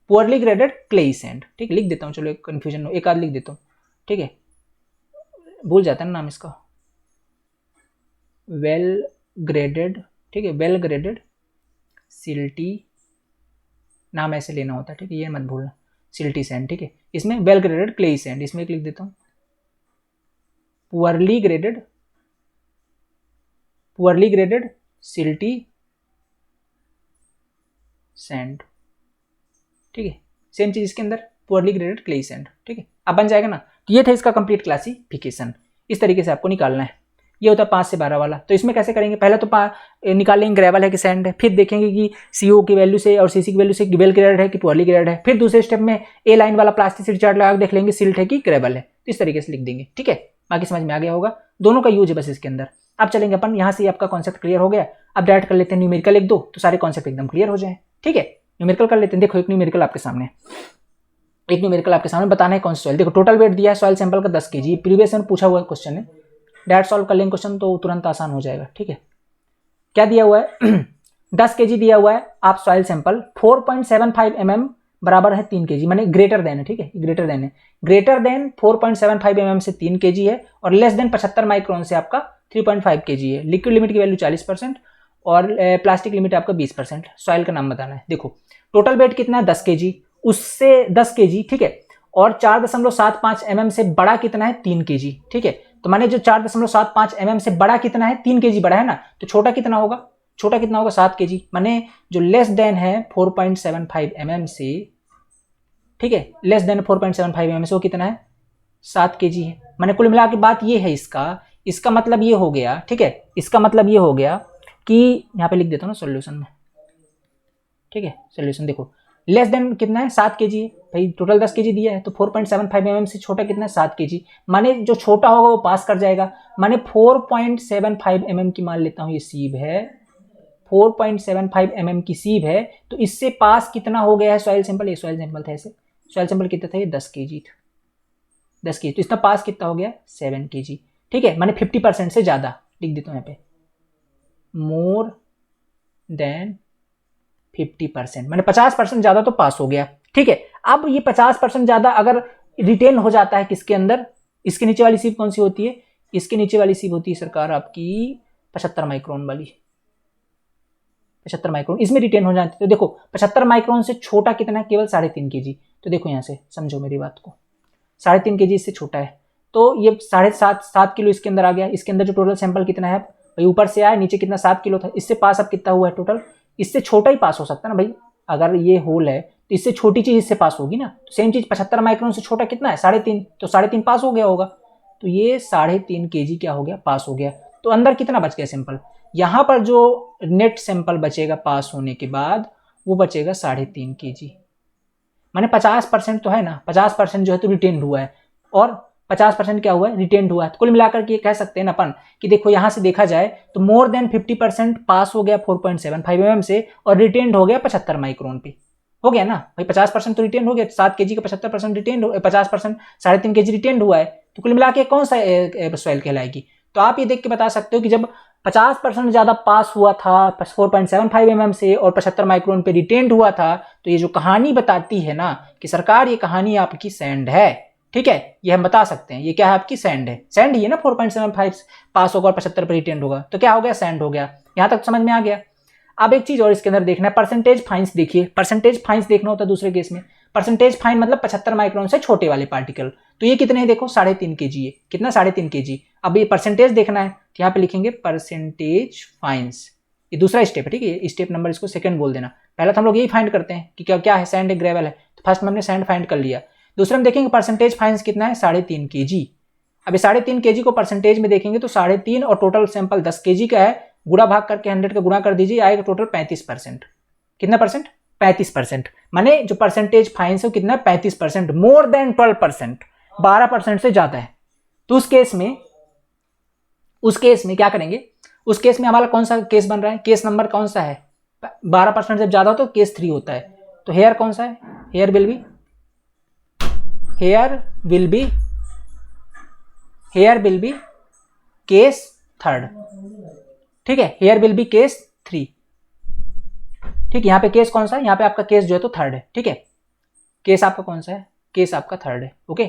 poorly graded clayey sand, ठीक है। लिख देता हूँ, चलो एक कन्फ्यूजन एक आध लिख देता हूँ, ठीक है, भूल जाता है ना नाम इसका। वेल ग्रेडेड, ठीक है, वेल ग्रेडेड सिल्टी, नाम ऐसे लेना होता है, ठीक है, ये मत भूलना, सिल्टी सैंड, ठीक है। इसमें वेल ग्रेडेड क्लेई सैंड, इसमें एक लिख देता हूँ, पुअरली ग्रेडेड सिल्टी सैंड, ठीक है। सेम चीज इसके अंदर पुअरली ग्रेडेड क्लेई सैंड, ठीक है। अब बन जाएगा ना। तो ये था इसका कंप्लीट क्लासिफिकेशन। इस तरीके से आपको निकालना है। ये होता है 5 से 12 वाला। तो इसमें कैसे करेंगे, पहले तो निकाल लेंगे ग्रेवल है कि सैंड है, फिर देखेंगे कि CO की वैल्यू से और CC की वैल्यू से वेल ग्रेडेड है कि पुअरली ग्रेडेड है, फिर दूसरे स्टेप में A लाइन वाला प्लास्टिसिटी चार्ट लगा देख लेंगे सिल्ट है कि ग्रेवल है। तो इस तरीके से लिख देंगे, ठीक है। बाकी समझ में आ गया होगा, दोनों का यूज है बस इसके अंदर। अब चलेंगे अपन यहाँ से, आपका कॉन्सेप्ट क्लियर हो गया। अब डायरेक्ट कर लेते हैं न्यूमेरिकल एक दो, तो सारे कॉन्सेप्ट एकदम क्लियर हो जाए, ठीक है। न्यूमेरिकल कर लेते हैं। देखो एक न्यूमेरिकल आपके सामने, बताना है कौन सा सॉइल। देखो टोटल वेट दिया है सॉइल सैंपल का 10 kg, प्रीवियस में पूछा हुआ क्वेश्चन है, डायरेक्ट सॉल्व कर लेंगे क्वेश्चन तो तुरंत आसान हो जाएगा, ठीक है। क्या दिया हुआ है 10 kg दिया हुआ है। आप सॉइल सैंपल 4.75 mm बराबर है 3 kg, माने ग्रेटर देन है, ठीक है, ग्रेटर देन है, ग्रेटर देन 4.75 mm से 3 kg है, और लेस देन 75 माइक्रोन से आपका 3.5 kg है। लिक्विड लिमिट की वैल्यू 40% और प्लास्टिक लिमिट आपका 20%। सॉइल का नाम बताना है। देखो टोटल वेट कितना है 10 kg, उससे 10 kg, ठीक है, और 4.75 mm से बड़ा कितना है 3 kg, ठीक है। तो माने जो 4.75 mm से बड़ा कितना है 3 kg बड़ा है ना, तो छोटा कितना होगा, 7 kg, माने जो लेस देन है 4.75 mm से, ठीक है, लेस देन 4.75 mm से वो कितना है 7 kg है। माने कुल मिला के बात ये है इसका मतलब ये हो गया, ठीक है, इसका मतलब ये हो गया कि यहाँ पे लिख देता हूँ ना सॉल्यूशन में, ठीक है। सॉल्यूशन देखो लेस देन कितना है 7 kg है भाई, टोटल 10 kg दिया है, तो 4.75 mm से छोटा कितना है 7 kg, माने जो छोटा होगा वो पास कर जाएगा। माने 4.75 mm की मान लेता हूँ ये सीब है, 4.75 mm की सीब है, तो इससे पास कितना हो गया है सॉइल सैंपल। ये सॉइल सैंपल था, ऐसे सॉइल सैंपल कितना था, ये 10 kg था, 10 kg, तो इसका पास कितना हो गया 7 kg, ठीक है। माने 50% से ज्यादा, लिख देता हूँ यहाँ पे, मोर देन 50%, मैंने 50% ज्यादा तो पास हो गया, ठीक है। अब ये 50% ज्यादा अगर रिटेन हो जाता है किसके अंदर, इसके नीचे वाली सीप कौन सी होती है, इसके नीचे वाली सीप होती है सरकार आपकी 75 माइक्रोन वाली, 75 माइक्रोन इसमें रिटेन हो जाती है। तो देखो 75 माइक्रोन से छोटा कितना है, केवल 3.5 kg। तो देखो यहाँ से समझो मेरी बात को, 3.5 kg इससे छोटा है, तो ये 7.5 किलो इसके अंदर आ गया। इसके अंदर जो टोटल सैंपल कितना है भाई, ऊपर से आया नीचे कितना 7 किलो था, इससे पास अब कितना हुआ है टोटल, इससे छोटा ही पास हो सकता है ना भाई, अगर ये होल है तो इससे छोटी चीज इससे पास होगी ना। तो सेम चीज 75 माइक्रोन से छोटा कितना है 3.5, तो 3.5 पास हो गया होगा, तो ये 3.5 kg क्या हो गया, पास हो गया। तो अंदर कितना बच गया सैंपल, यहाँ पर जो नेट सैंपल बचेगा पास होने के बाद वो बचेगा 3.5 kg, माने 50% तो है ना, 50% जो है तो रिटेन हुआ है, और 50% क्या हुआ है, रिटेन्ड हुआ है। तो कुल मिलाकर के कह सकते हैं ना अपन कि देखो यहाँ से देखा जाए तो मोर देन 50% पास हो गया 4.75 mm से, और रिटेन्ड हो गया 75 माइक्रोन पे, हो गया ना भाई। 50% तो रिटेन्ड हो गया, 7 kg का 75% रिटेन्ड, 50% 3.5 kg रिटेन्ड हुआ है, तो कुल मिला के कौन सा सॉइल कहलाएगी। तो आप ये देख के बता सकते हो कि जब 50% ज्यादा पास हुआ था 4.75 mm से और 75 माइक्रोन पे रिटेन्ड हुआ था, तो ये जो कहानी बताती है ना कि सरकार ये कहानी आपकी सैंड है, ठीक है, ये हम बता सकते हैं। ये क्या है, आपकी सैंड है, सैंड ही है ना, 4.75 पास होगा और 75 पर रिटेन्ड होगा, तो क्या हो गया, सैंड हो गया। यहां तक समझ में आ गया। अब एक चीज और इसके अंदर देखना है, परसेंटेज फाइन्स देखिए, परसेंटेज फाइन्स देखना होता है दूसरे केस में। परसेंटेज फाइन मतलब 75 माइक्रोन से छोटे वाले पार्टिकल, तो ये कितने हैं देखो 3.5 kg है, कितना 3.5 kg। अब ये परसेंटेज देखना है, तो यहाँ पे लिखेंगे परसेंटेज फाइन्स, ये दूसरा स्टेप है, ठीक है, स्टेप नंबर इसको सेकंड बोल देना। पहला तो हम लोग यही फाइंड करते हैं कि क्या क्या है, सैंड है ग्रेवल है, तो फर्स्ट में हमने सैंड फाइंड कर लिया। दूसरे में देखेंगे परसेंटेज फाइन्स कितना है 3.5 kg। अब 3.5 kg को परसेंटेज में देखेंगे तो 3.5 और टोटल सैंपल 10 kg का है, गुणा भाग करके 100 का गुणा कर दीजिए, आएगा टोटल 35%। कितना परसेंट, 35%, माने जो परसेंटेज फाइन्स है कितना 35%, मोर देन 12%, 12% से ज्यादा है। तो उस केस में क्या करेंगे, उस केस में हमारा कौन सा केस बन रहा है, केस नंबर कौन सा है, 12% से ज्यादा हो तो केस 3 होता है। तो हेयर कौन सा है, here will be here will be case third, ठीक है, हेयर विल बी केस 3, ठीक है। यहाँ पे केस कौन सा है, यहाँ पे आपका केस जो है तो थर्ड है, ठीक है। केस आपका कौन सा है, केस आपका थर्ड है, ओके।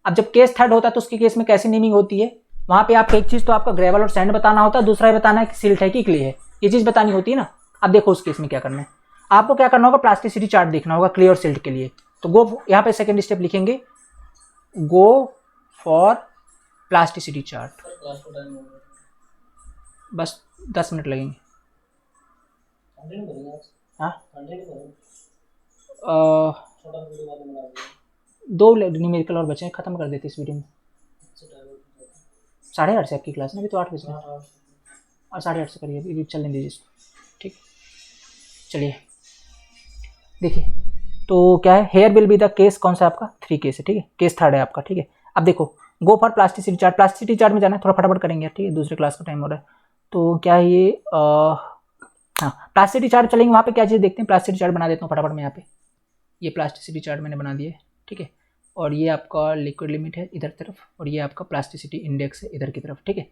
अब जब केस थर्ड होता है तो उसके केस में कैसी नेमिंग होती है, वहां पे आपको एक चीज तो आपका ग्रेवल और सैंड बताना होता है, दूसरा ये बताना है कि सिल्ट है कि क्ले है, ये चीज बतानी होती है ना। अब देखो उस केस में क्या करना है, आपको क्या करना होगा, प्लास्टिसिटी चार्ट देखना होगा क्ले और सिल्ट के लिए। तो गो, यहाँ पे सेकंड स्टेप लिखेंगे, गो फॉर प्लास्टिसिटी चार्ट। बस 10 मिनट लगेंगे। हाँ, 2 न्यूमेरिकल और बचे हैं, खत्म कर देते इस वीडियो में। 8:30 से आपकी क्लास ना, अभी तो 8 बजे और 8:30 से करिए, अभी चलने दीजिए इसको, ठीक। चलिए देखिए, तो क्या है, here will be the case कौन सा आपका 3 केस है, ठीक है, केस थर्ड है आपका, ठीक है। अब देखो go for plasticity chart, plasticity chart में जाना है, थोड़ा फटाफट करेंगे, ठीक है, दूसरे क्लास का टाइम हो रहा है। तो क्या है ये, हाँ प्लास्टिसिटी चार्ट चलेंगे, वहाँ पे क्या चीज़ देखते हैं, प्लास्टिसिटी चार्ट बना देता हूँ फटाफट में। यहाँ पे ये प्लास्टिसिटी चार्ट मैंने बना दिया है, ठीक है। और ये आपका लिक्विड लिमिट है इधर तरफ, और ये आपका प्लास्टिसिटी इंडेक्स है इधर की तरफ, ठीक है।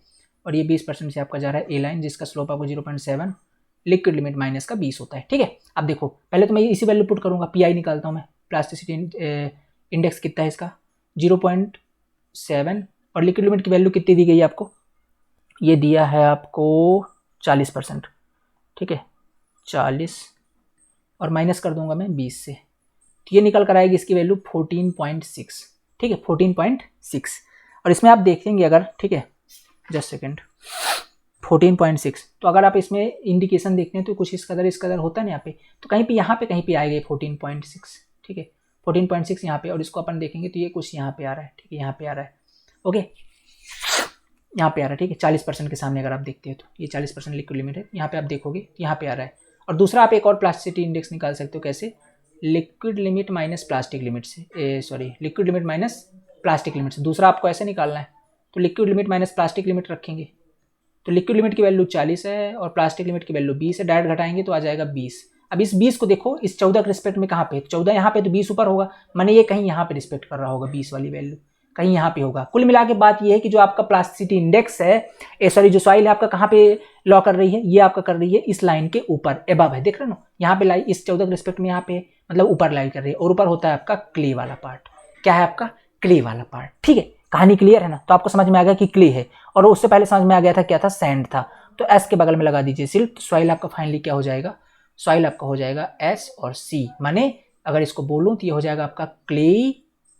और ये 20% से आपका जा रहा है ए लाइन, जिसका स्लोप आपको 0.7, लिक्विड लिमिट माइनस का 20 होता है, ठीक है। अब देखो पहले तो मैं इसी वैल्यू पुट करूँगा, पी निकालता हूँ मैं, प्लास्टिसिटी इंडेक्स कितना है इसका 0.7, और लिक्विड लिमिट की वैल्यू कितनी दी गई है आपको, ये दिया है आपको 40%, ठीक है, 40, और माइनस कर दूंगा मैं 20 से, तो ये निकल कर आएगी इसकी वैल्यू 14.6, ठीक है, 14.6। और इसमें आप देखेंगे अगर, ठीक है, जस्ट सेकेंड, 14.6, तो अगर आप इसमें इंडिकेशन देखते हैं तो कुछ इस कदर होता है ना यहाँ पे, तो कहीं पे यहाँ पे कहीं पे आएगा 14.6, ठीक है, 14.6 यहाँ पे, और इसको अपन देखेंगे तो ये कुछ यहाँ पे आ रहा है, ठीक है, यहाँ पे आ रहा है, ओके, यहाँ पे आ रहा है, ठीक है, 40% के सामने अगर आप देखते हैं तो ये 40% लिक्विड लिमिट है, यहाँ पे आप देखोगे यहाँ पे आ रहा है। और दूसरा आप एक और प्लास्टिसिटी इंडेक्स निकाल सकते हो, कैसे, liquid limit minus plastic limit से, sorry liquid limit minus plastic limit से, दूसरा आपको ऐसे निकालना है। तो liquid limit minus plastic limit रखेंगे, तो लिक्विड लिमिट की वैल्यू 40 है और प्लास्टिक लिमिट की वैल्यू 20 है, डायरेक्ट घटाएंगे तो आ जाएगा 20। अब इस 20 को देखो इस 14 के रिस्पेक्ट में कहाँ पे, 14 यहाँ पे तो 20 ऊपर होगा, माने ये कहीं यहाँ पे रिस्पेक्ट कर रहा होगा, 20 वाली वैल्यू कहीं यहाँ पे होगा। कुल मिला के बात ये है कि जो आपका प्लास्टिसिटी इंडेक्स है, सॉरी जो सॉइल है आपका कहाँ पे लॉ कर रही है, ये आपका कर रही है इस लाइन के ऊपर, एबव है, देख रहे हो ना, यहाँ पे लाई इस 14 के रिस्पेक्ट में, यहाँ पे मतलब ऊपर लाई कर रही है, और ऊपर होता है आपका क्ले वाला पार्ट। क्या है आपका, क्ले वाला पार्ट, ठीक है। कहानी क्लियर है ना, तो आपको समझ में आ गया कि क्ले है, और उससे पहले समझ में आ गया था क्या था, सैंड था। तो एस के बगल में लगा दीजिए सिल्ट, तो सॉइल आपका फाइनली क्या हो जाएगा, सॉइल आपका हो जाएगा एस और सी, माने अगर इसको बोलूं तो ये हो जाएगा आपका क्ले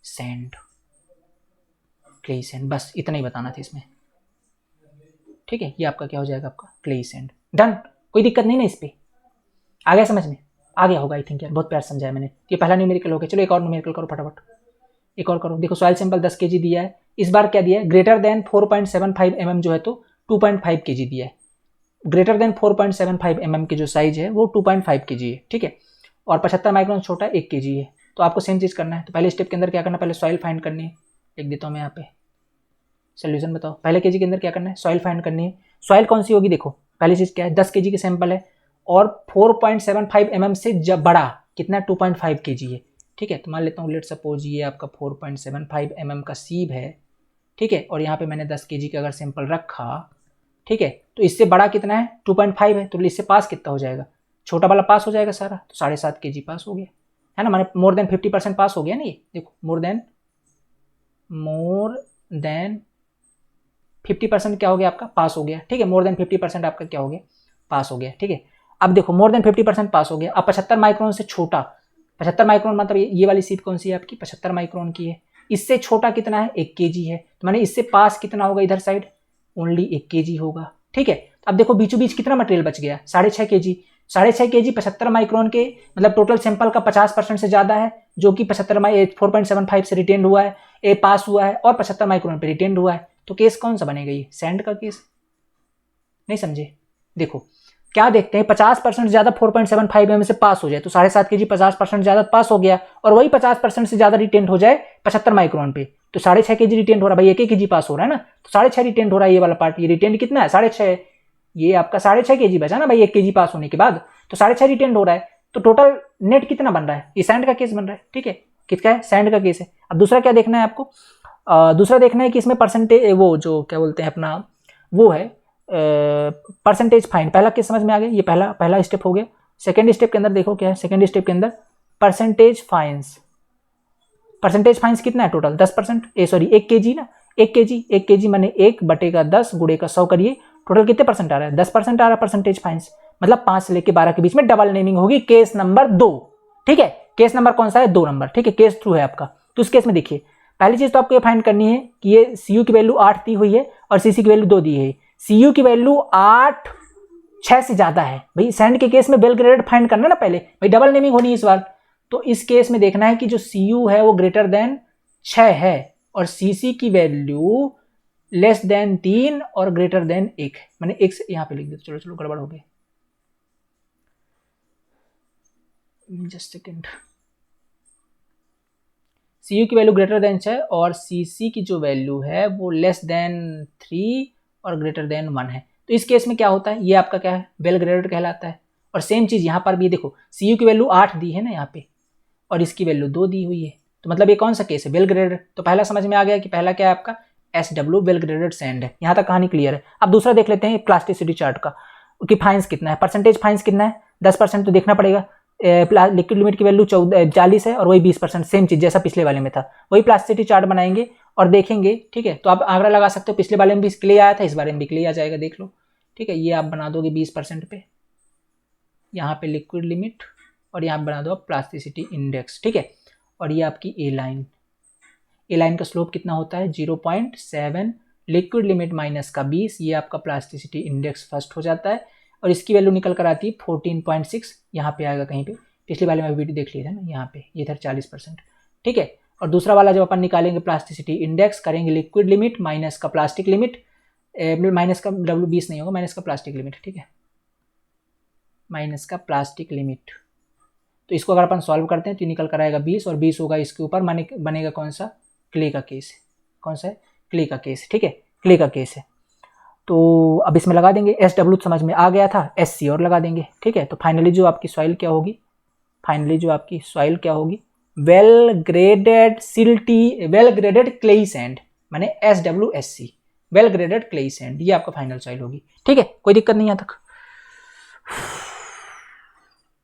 सैंड, क्ले सैंड, बस इतना ही बताना था इसमें, ठीक है। ये आपका क्या हो जाएगा, आपका क्ले सैंड, डन, कोई दिक्कत नहीं ना इस पे, आ गया समझ में, आ गया होगा आई थिंक यार, बहुत प्यार समझाया मैंने। ये पहला न्यूमेरिकल हो गया, चलो एक और न्यूमेरिकल करो फटाफट, एक और करो। देखो सॉइल सैंपल 10 kg दिया है, इस बार क्या दिया है, ग्रेटर देन 4.75 mm जो है तो 2.5 kg दिया है, ग्रेटर देन 4.75 mm की जो साइज है वो 2.5 kg है, ठीक है, और 75 माइक्रोन छोटा 1 kg है। तो आपको सेम चीज़ करना है, तो पहले स्टेप के अंदर क्या करना है, पहले सॉइल फाइंड करनी है, लिख देता हूँ मैं यहाँ पे सोल्यूशन, बताओ पहले केजी के अंदर क्या करना है, सॉइल फाइंड करनी है। सॉइल कौन सी होगी, देखो पहली चीज़ क्या है, 10 kg के सैंपल है और 4.75 mm से जब बड़ा कितना 2.5 kg है, ठीक है। तो मान लेता हूँ लेट सपोज ये आपका 4.75 mm का सीब है, ठीक है, और यहाँ पे मैंने 10 kg का अगर सैंपल रखा, ठीक है, तो इससे बड़ा कितना है 2.5 है, तो इससे पास कितना हो जाएगा, छोटा वाला पास हो जाएगा सारा, तो 7.5 kg पास हो गया है ना, माने मोर देन 50% पास हो गया ना, ये देखो मोर देन 50% क्या हो गया आपका, पास हो गया, ठीक है, मोर देन 50% आपका क्या हो गया, पास हो गया, ठीक है। अब देखो मोर देन 50% पास हो गया, अब 75 माइक्रोन से छोटा, 75 माइक्रोन मतलब ये वाली सीट कौन सी है आपकी, 75 माइक्रोन की है, इससे छोटा कितना है 1 kg है, तो मैंने इससे पास कितना होगा इधर साइड, ओनली 1 kg होगा, ठीक है। अब देखो बीचों बीच कितना मटेरियल बच गया, 6.5 kg, 6.5 kg 75 माइक्रोन के मतलब टोटल सैंपल का 50% से ज़्यादा है, जो कि 4.75 से रिटेन हुआ है, ए पास हुआ है, और 75 माइक्रोन पे रिटेन हुआ है, तो केस कौन सा बनेगा, ये सैंड का केस, नहीं समझे। देखो क्या देखते हैं, 50% ज़्यादा 4.75 mm से पास हो जाए तो 7.5 kg 50% ज़्यादा पास हो गया, और वही 50% से ज़्यादा रिटेंट हो जाए 75 माइक्रोन पे, तो 6.5 kg रिटेंट हो रहा है, भाई 1 kg पास हो रहा है ना, तो 6.5 रिटेंट हो रहा है, ये वाला पार्ट, ये रिटेंट कितना है 6.5, ये आपका 6.5 kg बचा ना भाई 1 kg पास होने के बाद, तो 6.5 रिटेंट हो रहा है, तो टोटल नेट कितना बन रहा है, ये सैंड का केस बन रहा है, ठीक है। किसका है, सैंड का केस है। अब दूसरा क्या देखना है आपको, दूसरा देखना है कि इसमें परसेंटेज, वो जो क्या बोलते हैं अपना, वो है परसेंटेज फाइन। पहला केस समझ में आ गया, ये पहला स्टेप हो गया। सेकेंड स्टेप के अंदर देखो क्या है, सेकेंड स्टेप के अंदर परसेंटेज फाइन्स। परसेंटेज फाइन्स कितना है टोटल, 10%, 1 kg ना, 1 kg माने 1/10 गुणे का 100 करिए, टोटल कितने परसेंट आ रहा है, 10% आ रहा है परसेंटेज फाइन्स। मतलब 5 से लेके 12 के बीच में डबल नेमिंग होगी, केस नंबर 2। ठीक है, केस नंबर कौन सा है, 2 नंबर। ठीक है, केस 2 है आपका। तो इस केस में देखिए, पहली चीज तो आपको ये फाइंड करनी है कि ये CU की वैल्यू 8 दी हुई है और CC की वैल्यू 2 दी है। CU की वैल्यू 8 6 से ज्यादा है भाई, सैंड के केस में वेल ग्रेडेड फाइंड करना ना पहले भाई, डबल नेमिंग होनी है इस बार। तो इस केस में देखना है कि जो CU है वो ग्रेटर देन 6 है और CC की वैल्यू लेस देन 3 और ग्रेटर देन 1 है। मैंने 1 से यहां पे लिख दिया, चलो गड़बड़ हो गई, जस्ट सेकेंड। CU की वैल्यू ग्रेटर देन 6 और CC की जो वैल्यू है वो लेस देन 3 और ग्रेटर देन 1 है। तो इस केस में क्या होता है, ये आपका क्या है, वेल ग्रेडेड कहलाता है। और सेम चीज यहाँ पर भी देखो, CU की वैल्यू 8 दी है ना यहाँ पे और इसकी वैल्यू 2 दी हुई है, तो मतलब ये कौन सा केस है, वेल ग्रेडेड। तो पहला समझ में आ गया कि पहला क्या है आपका, SW वेल ग्रेडेड सैंड है। यहाँ तक कहानी क्लियर है। अब दूसरा देख लेते हैं प्लास्टिसिटी चार्ट का कि फाइन्स कितना है, परसेंटेज फाइन्स कितना है, 10% तो देखना पड़ेगा। लिक्विड लिमिट की वैल्यू 40 है और वही 20%, सेम चीज जैसा पिछले वाले में था। वही प्लास्टिसिटी चार्ट बनाएंगे और देखेंगे। ठीक है, तो आप आंकड़ा लगा सकते हो, पिछले वाले में भी क्ले आया था, इस बारे में भी क्ले आ जाएगा, देख लो। ठीक है, ये आप बना दोगे 20% पे, यहाँ पे लिक्विड लिमिट और यहाँ बना दो प्लास्टिसिटी इंडेक्स। ठीक है, और ये आपकी ए लाइन का स्लोप कितना होता है 0.7, लिक्विड लिमिट माइनस का 20, ये आपका प्लास्टिसिटी इंडेक्स फर्स्ट हो जाता है और इसकी वैल्यू निकल कर आती है 14.6, यहाँ पे आएगा कहीं पे, पिछले वाले में वीडियो देख लिया था ना, यहाँ पे ये था 40%। ठीक है, और दूसरा वाला जब अपन निकालेंगे प्लास्टिसिटी इंडेक्स, करेंगे लिक्विड लिमिट माइनस का प्लास्टिक लिमिट, माइनस का W20 नहीं होगा, माइनस का प्लास्टिक लिमिट। ठीक है, माइनस का प्लास्टिक लिमिट। तो इसको अगर अपन सॉल्व करते हैं तो निकल कर आएगा 20 और 20 होगा इसके ऊपर, माने बनेगा कौन सा, क्ले का केस है। कौन सा है, क्ले का केस। ठीक है, क्ले का केस है। तो अब इसमें लगा देंगे, SW समझ में आ गया था, SC और लगा देंगे। ठीक है, तो फाइनली जो आपकी सॉइल क्या होगी, well graded silty, well graded clayey sand, माने SWSC, well graded clayey sand, ये आपका फाइनल सॉइल होगी। ठीक है, कोई दिक्कत नहीं यहाँ तक।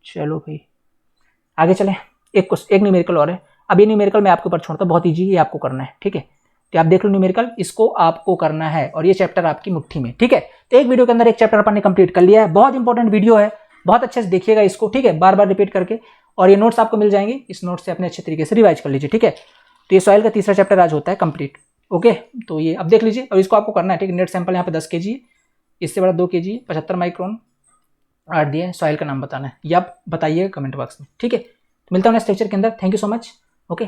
चलो भाई आगे चलें, एक न्यूमेरिकल और है। अब ये न्यूमेरिकल मैं आपके ऊपर छोड़ता हूँ, बहुत ईजी, ये आपको करना है। ठीक है, तो आप देख लो न्यूमेरिकल, इसको आपको करना है और ये चैप्टर आपकी मुट्ठी में। ठीक है, तो एक वीडियो के अंदर एक चैप्टर अपन ने कंप्लीट कर लिया है, बहुत इंपॉर्टेंट वीडियो है, बहुत अच्छे से देखिएगा इसको। ठीक है, बार बार रिपीट करके, और ये नोट्स आपको मिल जाएंगे, इस नोट से अपने अच्छे तरीके से रिवाइज कर लीजिए। ठीक है, तो ये सॉइल का तीसरा चैप्टर आज होता है कंप्लीट। ओके, तो ये अब देख लीजिए और इसको आपको करना है। ठीक है, नेट सैंपल यहाँ पे 10 kg है, इससे बड़ा 2 kg, 75 माइक्रोन 8 दिया है। सॉइल का नाम बताना है, ये आप बताइए कमेंट बॉक्स में। ठीक है, मिलता हूँ नेक्स्ट लेक्चर के अंदर। Thank you so much. Okay.